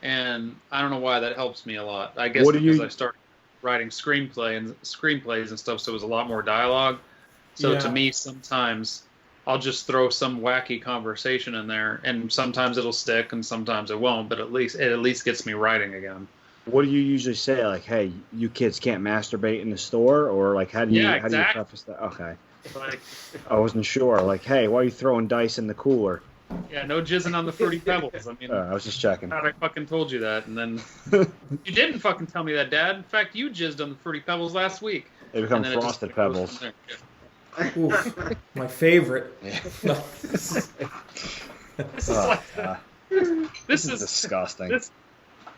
And I don't know why that helps me a lot. I guess because I started writing screenplays and stuff, so it was a lot more dialogue. So to me, sometimes I'll just throw some wacky conversation in there, and sometimes it'll stick, and sometimes it won't. But at least gets me writing again. What do you usually say? Like, hey, you kids can't masturbate in the store, or like, how do you preface that? Okay, like, I wasn't sure. Like, hey, why are you throwing dice in the cooler? Yeah, no jizzing on the Fruity Pebbles. I mean, I was just checking. I fucking told you that, and then you didn't fucking tell me that, Dad. In fact, you jizzed on the Fruity Pebbles last week. They become Frosted Pebbles. Oof, my favorite. This is disgusting.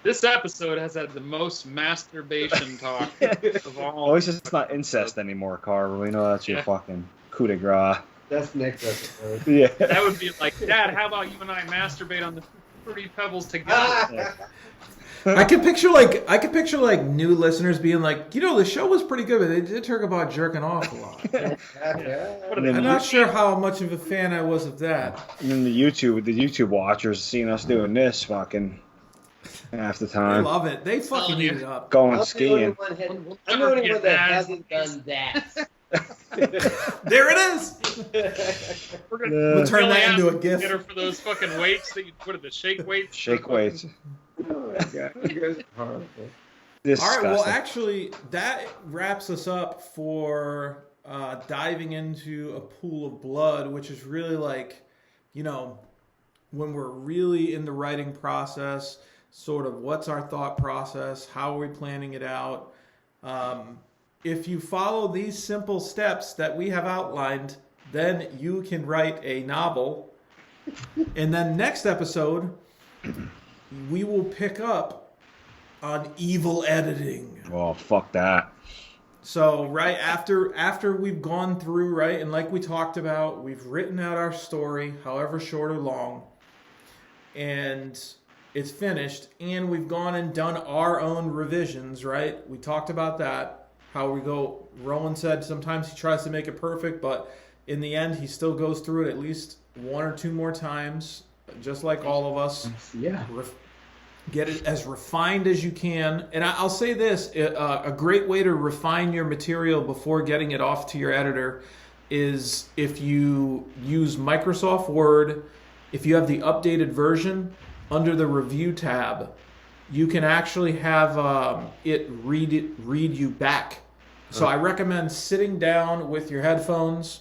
This episode has had the most masturbation talk of all. At least it's not incest anymore, Carver. We know that's your fucking coup de grace. That's next episode. Yeah. That would be like, Dad, how about you and I masturbate on the Fruity Pebbles together? I could picture like new listeners being like, the show was pretty good, but they did talk about jerking off a lot. I'm not sure how much of a fan I was of that. And then the YouTube watchers seeing us doing this fucking half the time. They love it. They fucking eat it up. Going skiing. I'm the only one that hasn't done that. There it is. We're gonna turn that into a gift. Get her for those fucking weights that you put at the shake weights. Shake weights. Oh my God. You guys are horrible. All right, well, actually, that wraps us up for diving into a pool of blood, which is really like, when we're really in the writing process, sort of what's our thought process, how are we planning it out. If you follow these simple steps that we have outlined, then you can write a novel. And then next episode, we will pick up on evil editing. Oh, fuck that. So right after we've gone through, right, and like we talked about, we've written out our story, however short or long, and it's finished, and we've gone and done our own revisions, right? We talked about that. How we go, Roland said sometimes he tries to make it perfect, but in the end, he still goes through it at least one or two more times, just like all of us. Yeah. Get it as refined as you can. And I'll say this, a great way to refine your material before getting it off to your editor is if you use Microsoft Word, if you have the updated version, under the review tab, you can actually have it read you back. So I recommend sitting down with your headphones,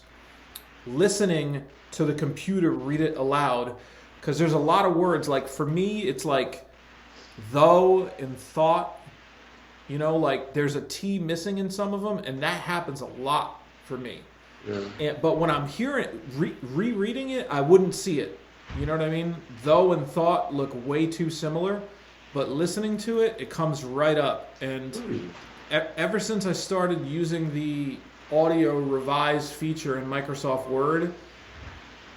listening to the computer read it aloud, because there's a lot of words. Like for me, it's like though and thought, you know, like there's a T missing in some of them, and that happens a lot for me. Yeah. But when I'm hearing it, rereading it, I wouldn't see it. You know what I mean? Though and thought look way too similar, but listening to it, it comes right up. And ever since I started using the audio revise feature in Microsoft Word,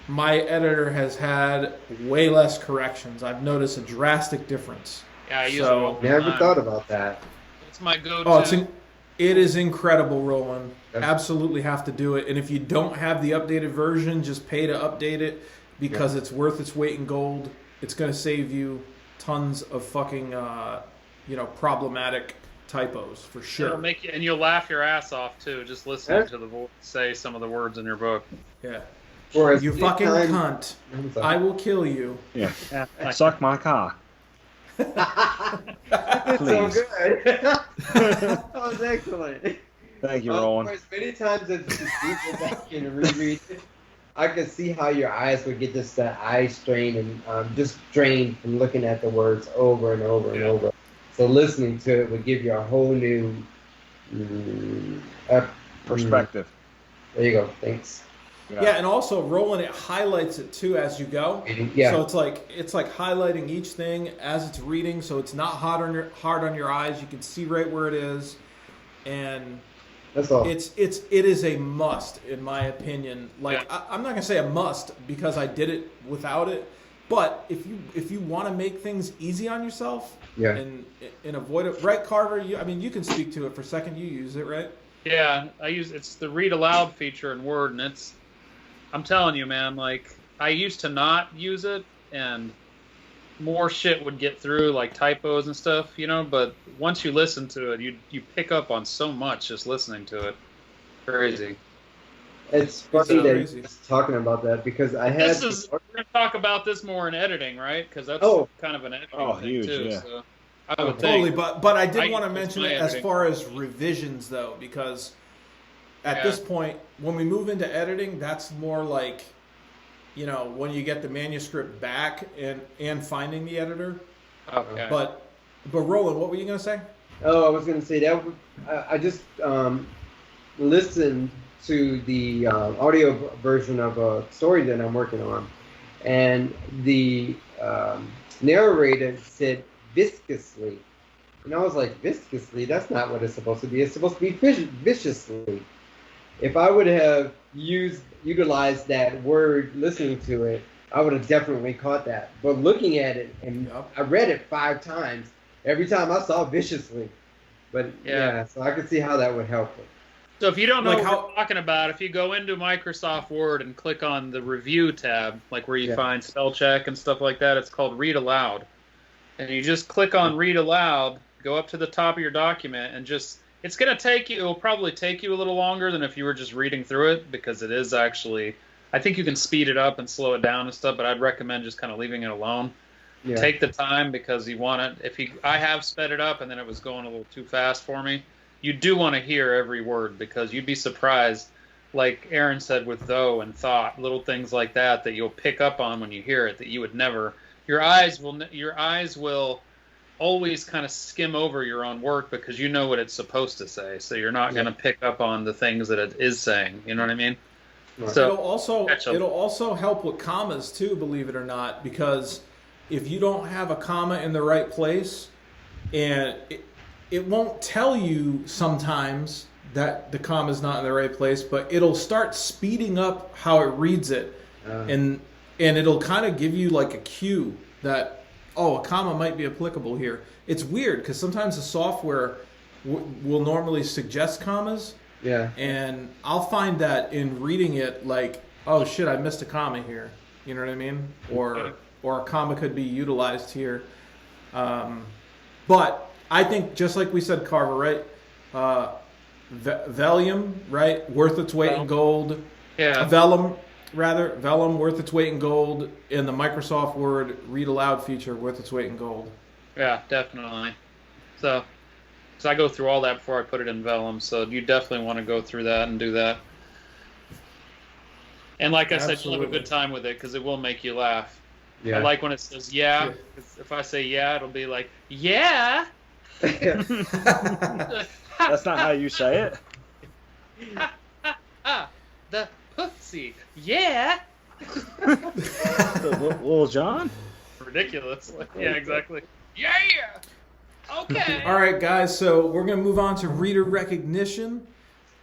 my editor has had way less corrections. I've noticed a drastic difference. Yeah, I use it all the Never time. thought about that. It's my go-to. Oh, it is incredible, Roland. Absolutely have to do it. And if you don't have the updated version, just pay to update it because it's worth its weight in gold. It's going to save you tons of fucking, problematic typos for sure. It'll make you, and you'll laugh your ass off too, just listening to the voice say some of the words in your book. Yeah. Whereas You fucking cunt. I will kill you. Yeah. Suck my cock. That's so good. That was excellent. Thank you, Roland. As many times as you go back and reread it, I could see how your eyes would get just that eye strain and just drained from looking at the words over and over and over. So listening to it would give you a whole new perspective. There you go. Thanks. Yeah, and also Roland, it highlights it too as you go. Yeah. So it's like highlighting each thing as it's reading, so it's not hard on your eyes. You can see right where it is, and that's all. It is a must in my opinion. Like I'm not gonna say a must because I did it without it, but if you want to make things easy on yourself, and avoid it, right, Carter? You can speak to it for a second. You use it, right? Yeah, it's the read aloud feature in Word, and I'm telling you, man, like, I used to not use it, and more shit would get through, like typos and stuff, but once you listen to it, you pick up on so much just listening to it. Crazy. It's funny that you're talking about that, because I had... We're going to talk about this more in editing, right? Because that's kind of an editing thing, huge, too. Yeah. So I would totally, think. but I did want to mention it as far as revisions, though, because at this point, when we move into editing, that's more like, when you get the manuscript back and finding the editor. Okay. But Roland, what were you going to say? Oh, I was going to say that I just listened to the audio version of a story that I'm working on, and the narrator said viscously, and I was like, viscously? That's not what it's supposed to be. It's supposed to be viciously. If I would have utilized that word listening to it, I would have definitely caught that. But looking at it, and I read it 5 times, every time I saw viciously. But so I could see how that would help it. So if you don't know what we're talking about, if you go into Microsoft Word and click on the Review tab, like where you find spell check and stuff like that, it's called Read Aloud. And you just click on Read Aloud, go up to the top of your document, and it's going to take you, it'll probably take you a little longer than if you were just reading through it, because it is actually, I think you can speed it up and slow it down and stuff, but I'd recommend just kind of leaving it alone. Yeah. Take the time, because you want it. I have sped it up and then it was going a little too fast for me. You do want to hear every word, because you'd be surprised, like Aaron said, with though and thought, little things like that you'll pick up on when you hear it that you would never. Your eyes will always kind of skim over your own work, because you know what it's supposed to say, so you're not going to pick up on the things that it is saying. You know what I mean? Right. So it'll also help with commas too, believe it or not, because if you don't have a comma in the right place, and it won't tell you sometimes that the comma is not in the right place, but it'll start speeding up how it reads it, and it'll kind of give you like a cue that, a comma might be applicable here. It's weird, because sometimes the software will normally suggest commas, and I'll find that in reading it, like, oh shit, I missed a comma here. You know what I mean? Or a comma could be utilized here. But I think, just like we said, Carver, right? Vellum, right? Worth its weight in gold. Yeah. Vellum, worth its weight in gold. In the Microsoft Word read aloud feature, worth its weight in gold. Yeah, definitely. So I go through all that before I put it in Vellum. So you definitely want to go through that and do that. And like I said, you'll have a good time with it because it will make you laugh. Yeah. I like when it says yeah. 'Cause if I say yeah, it'll be like, yeah. That's not how you say it. The pussy. Yeah. Little John? Ridiculous. Yeah, exactly. Yeah. Okay. All right, guys, so we're going to move on to reader recognition.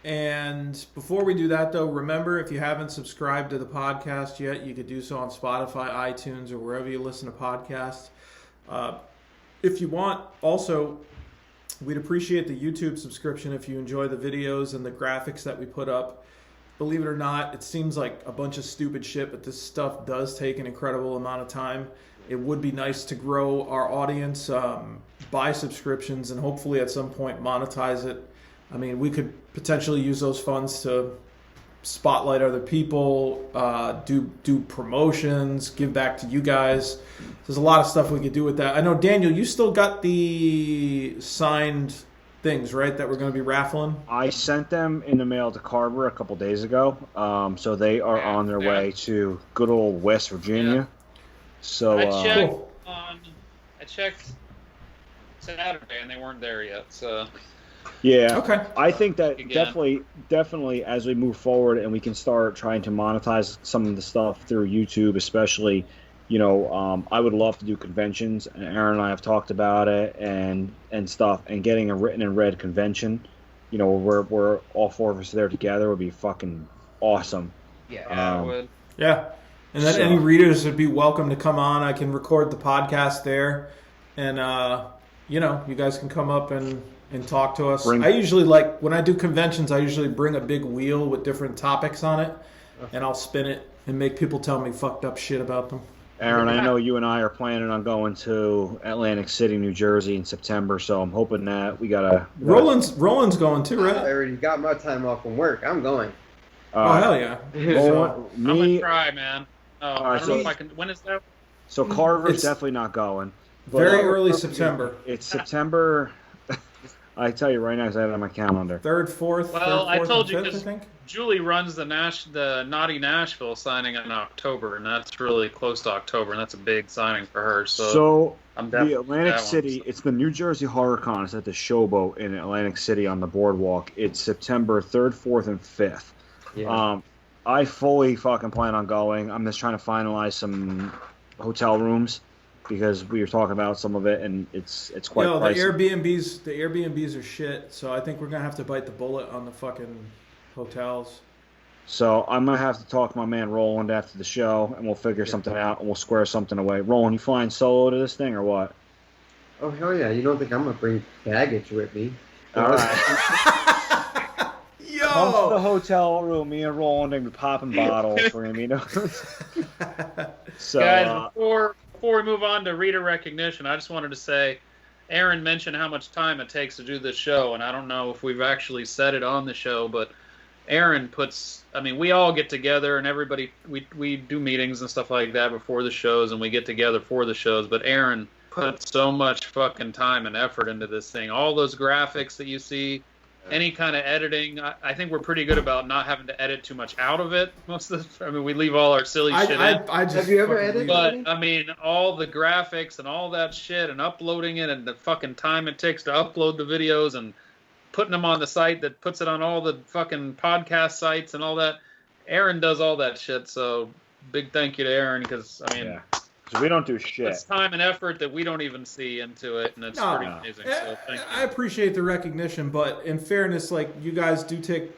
And before we do that, though, remember, if you haven't subscribed to the podcast yet, you could do so on Spotify, iTunes, or wherever you listen to podcasts. If you want, also, we'd appreciate the YouTube subscription if you enjoy the videos and the graphics that we put up. Believe it or not, it seems like a bunch of stupid shit, but this stuff does take an incredible amount of time. It would be nice to grow our audience, buy subscriptions, and hopefully at some point monetize it. I mean, we could potentially use those funds to spotlight other people, do promotions, give back to you guys. There's a lot of stuff we could do with that. I know, Daniel, you still got the signed things, right, that we're going to be raffling? I sent them in the mail to Carver a couple days ago, so they are on their way to good old West Virginia. Yeah. So I checked Saturday and they weren't there yet. So yeah, okay. I think that Again. definitely as we move forward and we can start trying to monetize some of the stuff through YouTube, especially, I would love to do conventions, and Aaron and I have talked about it and stuff, and getting a written and read convention, where we're all four of us there together would be fucking awesome. yeah, I would. Yeah. And then any readers would be welcome to come on. I can record the podcast there. And, you guys can come up and talk to us. I usually when I do conventions, I usually bring a big wheel with different topics on it. And I'll spin it and make people tell me fucked up shit about them. Aaron, I know you and I are planning on going to Atlantic City, New Jersey in September, so I'm hoping that we got to... Roland's going too, right? I already got my time off from work. I'm going. Hell yeah. I'm going to try, man. Oh, I don't know if I can... When is that? So Carver's definitely not going. Very early September. It's September... I tell you right now, because I have it on my calendar. 3rd, 4th, well, 3rd, 4th, I told you and 5th, because I think. Julie runs the Naughty Nashville signing in October, and that's really close to October, and that's a big signing for her. So I'm the Atlantic City, it's the New Jersey Horror Con. It's at the Showboat in Atlantic City on the boardwalk. It's September 3rd, 4th, and 5th. Yeah. I fully fucking plan on going. I'm just trying to finalize some hotel rooms, because we were talking about some of it, and it's quite pricey. The Airbnbs are shit, so I think we're gonna have to bite the bullet on the fucking hotels. So I'm gonna have to talk to my man Roland after the show, and we'll figure something out, and we'll square something away. Roland, you flying solo to this thing or what? Oh hell yeah! You don't think I'm gonna bring baggage with me? All right. Yo! Come to the hotel room. Me and Roland and be popping bottles for him. So, guys, before we move on to reader recognition, I just wanted to say, Aaron mentioned how much time it takes to do this show, and I don't know if we've actually said it on the show, but Aaron we all get together, and everybody, we do meetings and stuff like that before the shows, and we get together for the shows, but Aaron put so much fucking time and effort into this thing. All those graphics that you see, any kind of editing, I think we're pretty good about not having to edit too much out of it. We leave all our silly shit in. Have you ever edited? But, all the graphics and all that shit and uploading it and the fucking time it takes to upload the videos and putting them on the site that puts it on all the fucking podcast sites and all that. Aaron does all that shit, so big thank you to Aaron, because, we don't do shit. It's time and effort that we don't even see into it, and it's pretty amazing. So thank you. I appreciate the recognition, but in fairness, you guys do take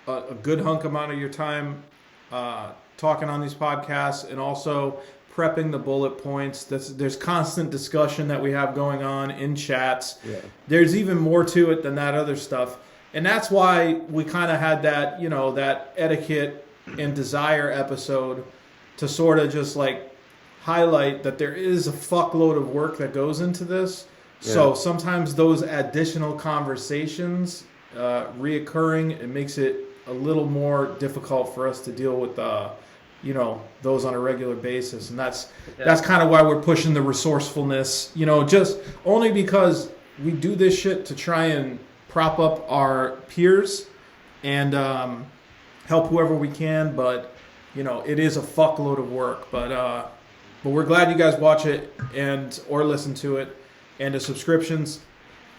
a good hunk amount of your time talking on these podcasts, and also prepping the bullet points. There's constant discussion that we have going on in chats. Yeah. There's even more to it than that other stuff, and that's why we kind of had that that etiquette and desire episode to sort of just highlight that there is a fuckload of work that goes into this. Yeah. So sometimes those additional conversations reoccurring, it makes it a little more difficult for us to deal with those on a regular basis. And that's kind of why we're pushing the resourcefulness, just only because we do this shit to try and prop up our peers and help whoever we can. But, it is a fuckload of work. But we're glad you guys watch it or listen to it. And the subscriptions,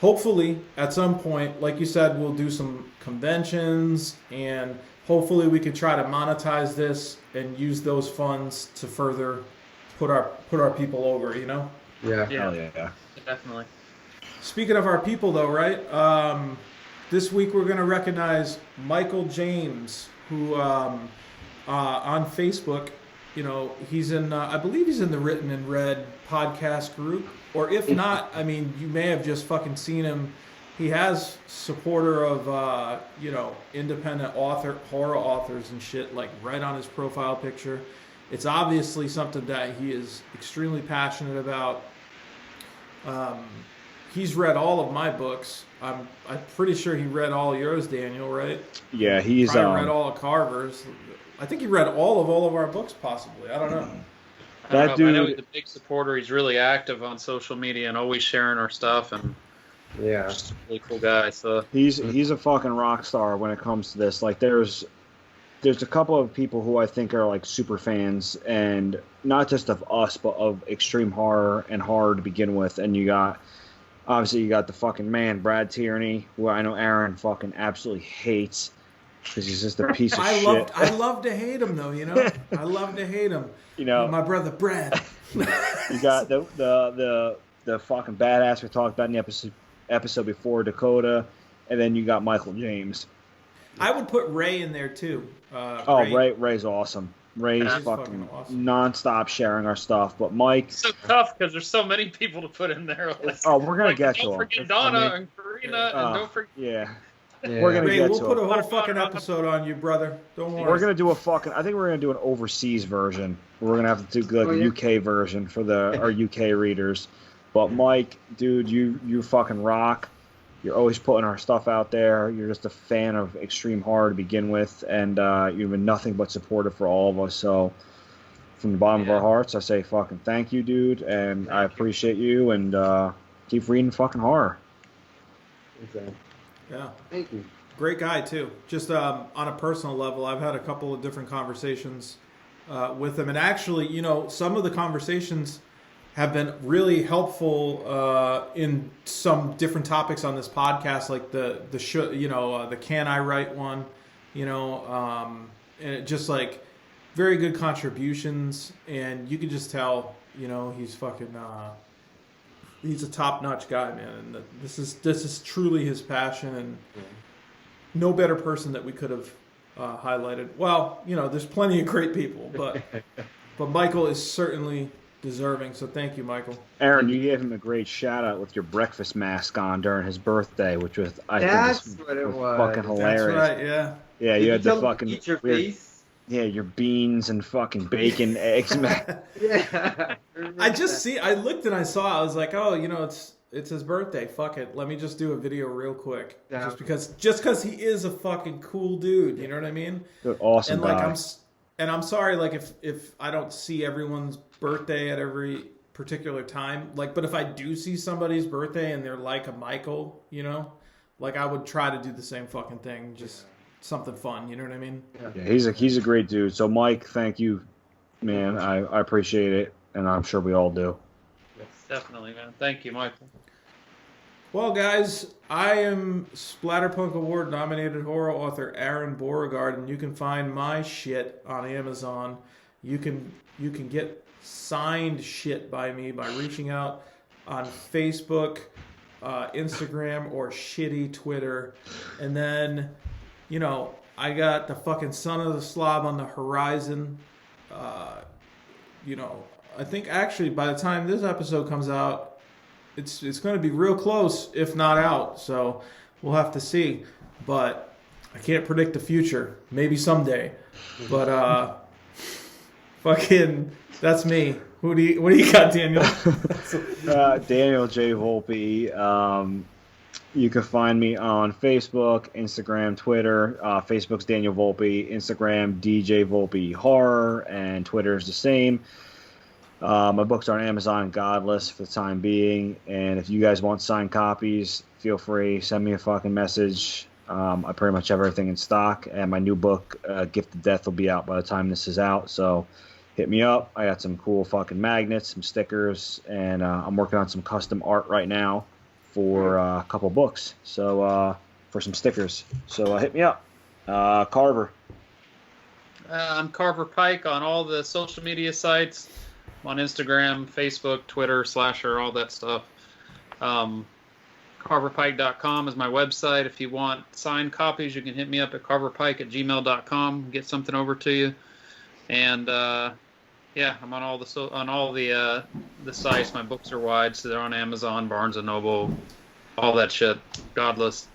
hopefully at some point, like you said, we'll do some conventions, and hopefully we can try to monetize this and use those funds to further put our people over, Yeah. Yeah. Definitely. Speaking of our people, though, right? This week we're going to recognize Michael James, who on Facebook, he's in, I believe he's in the Written and Read podcast group. Or if not, you may have just fucking seen him. He has supporter of, independent horror authors and shit, like right on his profile picture. It's obviously something that he is extremely passionate about. He's read all of my books. I'm pretty sure he read all yours, Daniel, right? Yeah, he's probably read all of Carver's. I think he read all of our books, possibly. I don't know. That dude, I know he's a big supporter. He's really active on social media and always sharing our stuff. And just a really cool guy. So he's a fucking rock star when it comes to this. Like, there's a couple of people who I think are like super fans, and not just of us, but of extreme horror and horror to begin with. And you got the fucking man, Brad Tierney, who I know Aaron fucking absolutely hates because he's just a piece of shit. I love to hate him, though. I love to hate him. My brother Brad. You got the fucking badass we talked about in the episode before, Dakota, and then you got Michael James. I would put Ray in there too. Ray's awesome. Ray's fucking awesome. Non-stop sharing our stuff. But Mike, it's so tough because there's so many people to put in there. We're gonna get to them. Don't forget Donna and Karina, and don't forget. Yeah. We're gonna get to it. We'll put a whole fucking episode on you, brother. Don't worry. We're gonna do I think we're gonna do an overseas version. We're gonna have to do a UK version for our UK readers. But Mike, dude, you fucking rock. You're always putting our stuff out there. You're just a fan of extreme horror to begin with, and you've been nothing but supportive for all of us. So, from the bottom of our hearts, I say fucking thank you, dude, and I appreciate you, and keep reading fucking horror. Okay. Yeah. Thank you. Great guy, too. Just on a personal level, I've had a couple of different conversations with him. And actually, some of the conversations have been really helpful in some different topics on this podcast, like the Can I Write one, and it just like very good contributions. And you can just tell, he's fucking... he's a top-notch guy, man, and this is truly his passion, and no better person that we could have highlighted. Well, there's plenty of great people, but Michael is certainly deserving. So thank you, Michael. Aaron, you gave him a great shout-out with your breakfast mask on during his birthday, which was what it was. Fucking hilarious. That's right, yeah. Yeah, you had the fucking eat your face. Yeah, your beans and fucking bacon, eggs, man. Yeah. I looked and I saw, I was like, oh, it's his birthday. Fuck it. Let me just do a video real quick. Yeah. Just because he is a fucking cool dude. You know what I mean? Good, awesome guy. I'm sorry, like, if I don't see everyone's birthday at every particular time, like, but if I do see somebody's birthday and they're like a Michael, like, I would try to do the same fucking thing. Just something fun, you know what I mean? Yeah, he's a great dude. So Mike, thank you, man. I appreciate it, and I'm sure we all do. Yes, definitely, man. Thank you, Michael. Well, guys, I am Splatterpunk Award nominated horror author Aaron Beauregard, and you can find my shit on Amazon. You can get signed shit by me by reaching out on Facebook, Instagram, or shitty Twitter, and then. I got the fucking Son of the Slob on the horizon. I think actually by the time this episode comes out, it's going to be real close, if not out. So we'll have to see. But I can't predict the future. Maybe someday. But Fucking, that's me. What do you got, Daniel? Daniel J. Volpe. You can find me on Facebook, Instagram, Twitter. Facebook's Daniel Volpe, Instagram DJ Volpe Horror, and Twitter is the same. My books are on Amazon and Godless for the time being. And if you guys want signed copies, feel free. Send me a fucking message. I pretty much have everything in stock. And my new book, Gift of Death, will be out by the time this is out. So hit me up. I got some cool fucking magnets, some stickers, and I'm working on some custom art right now for a couple books. So for some stickers. So hit me up. Carver. I'm Carver Pike on all the social media sites. I'm on Instagram, Facebook, Twitter, Slasher, all that stuff. CarverPike.com is my website. If you want signed copies, you can hit me up at carverpike@gmail.com. Get something over to you. And yeah, I'm on all the sites. My books are wide, so they're on Amazon, Barnes and Noble, all that shit. Godless.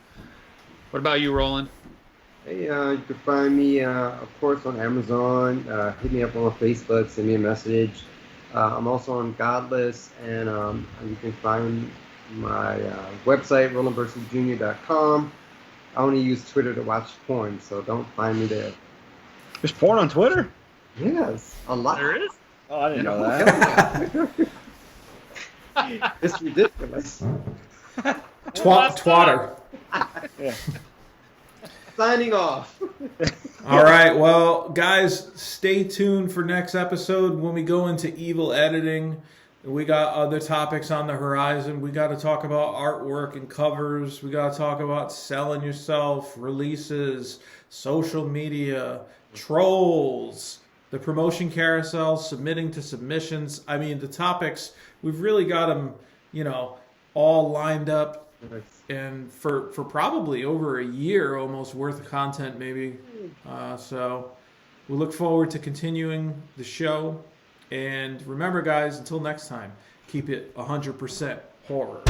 What about you, Roland? Hey, you can find me, of course, on Amazon. Hit me up on Facebook. Send me a message. I'm also on Godless, and you can find my website, RolandBersieJr.com. I only use Twitter to watch porn, so don't find me there. There's porn on Twitter? Yes, a lot. There is? Oh, I didn't know that. It's ridiculous. Twatter. Yeah. Signing off. All right, well, guys, stay tuned for next episode when we go into evil editing. We got other topics on the horizon. We got to talk about artwork and covers. We got to talk about selling yourself, releases, social media, trolls, the promotion carousel, submitting to submissions. I mean, the topics, we've really got them, all lined up. And for probably over a year almost worth of content maybe. So we look forward to continuing the show. And remember, guys, until next time, keep it 100% horror.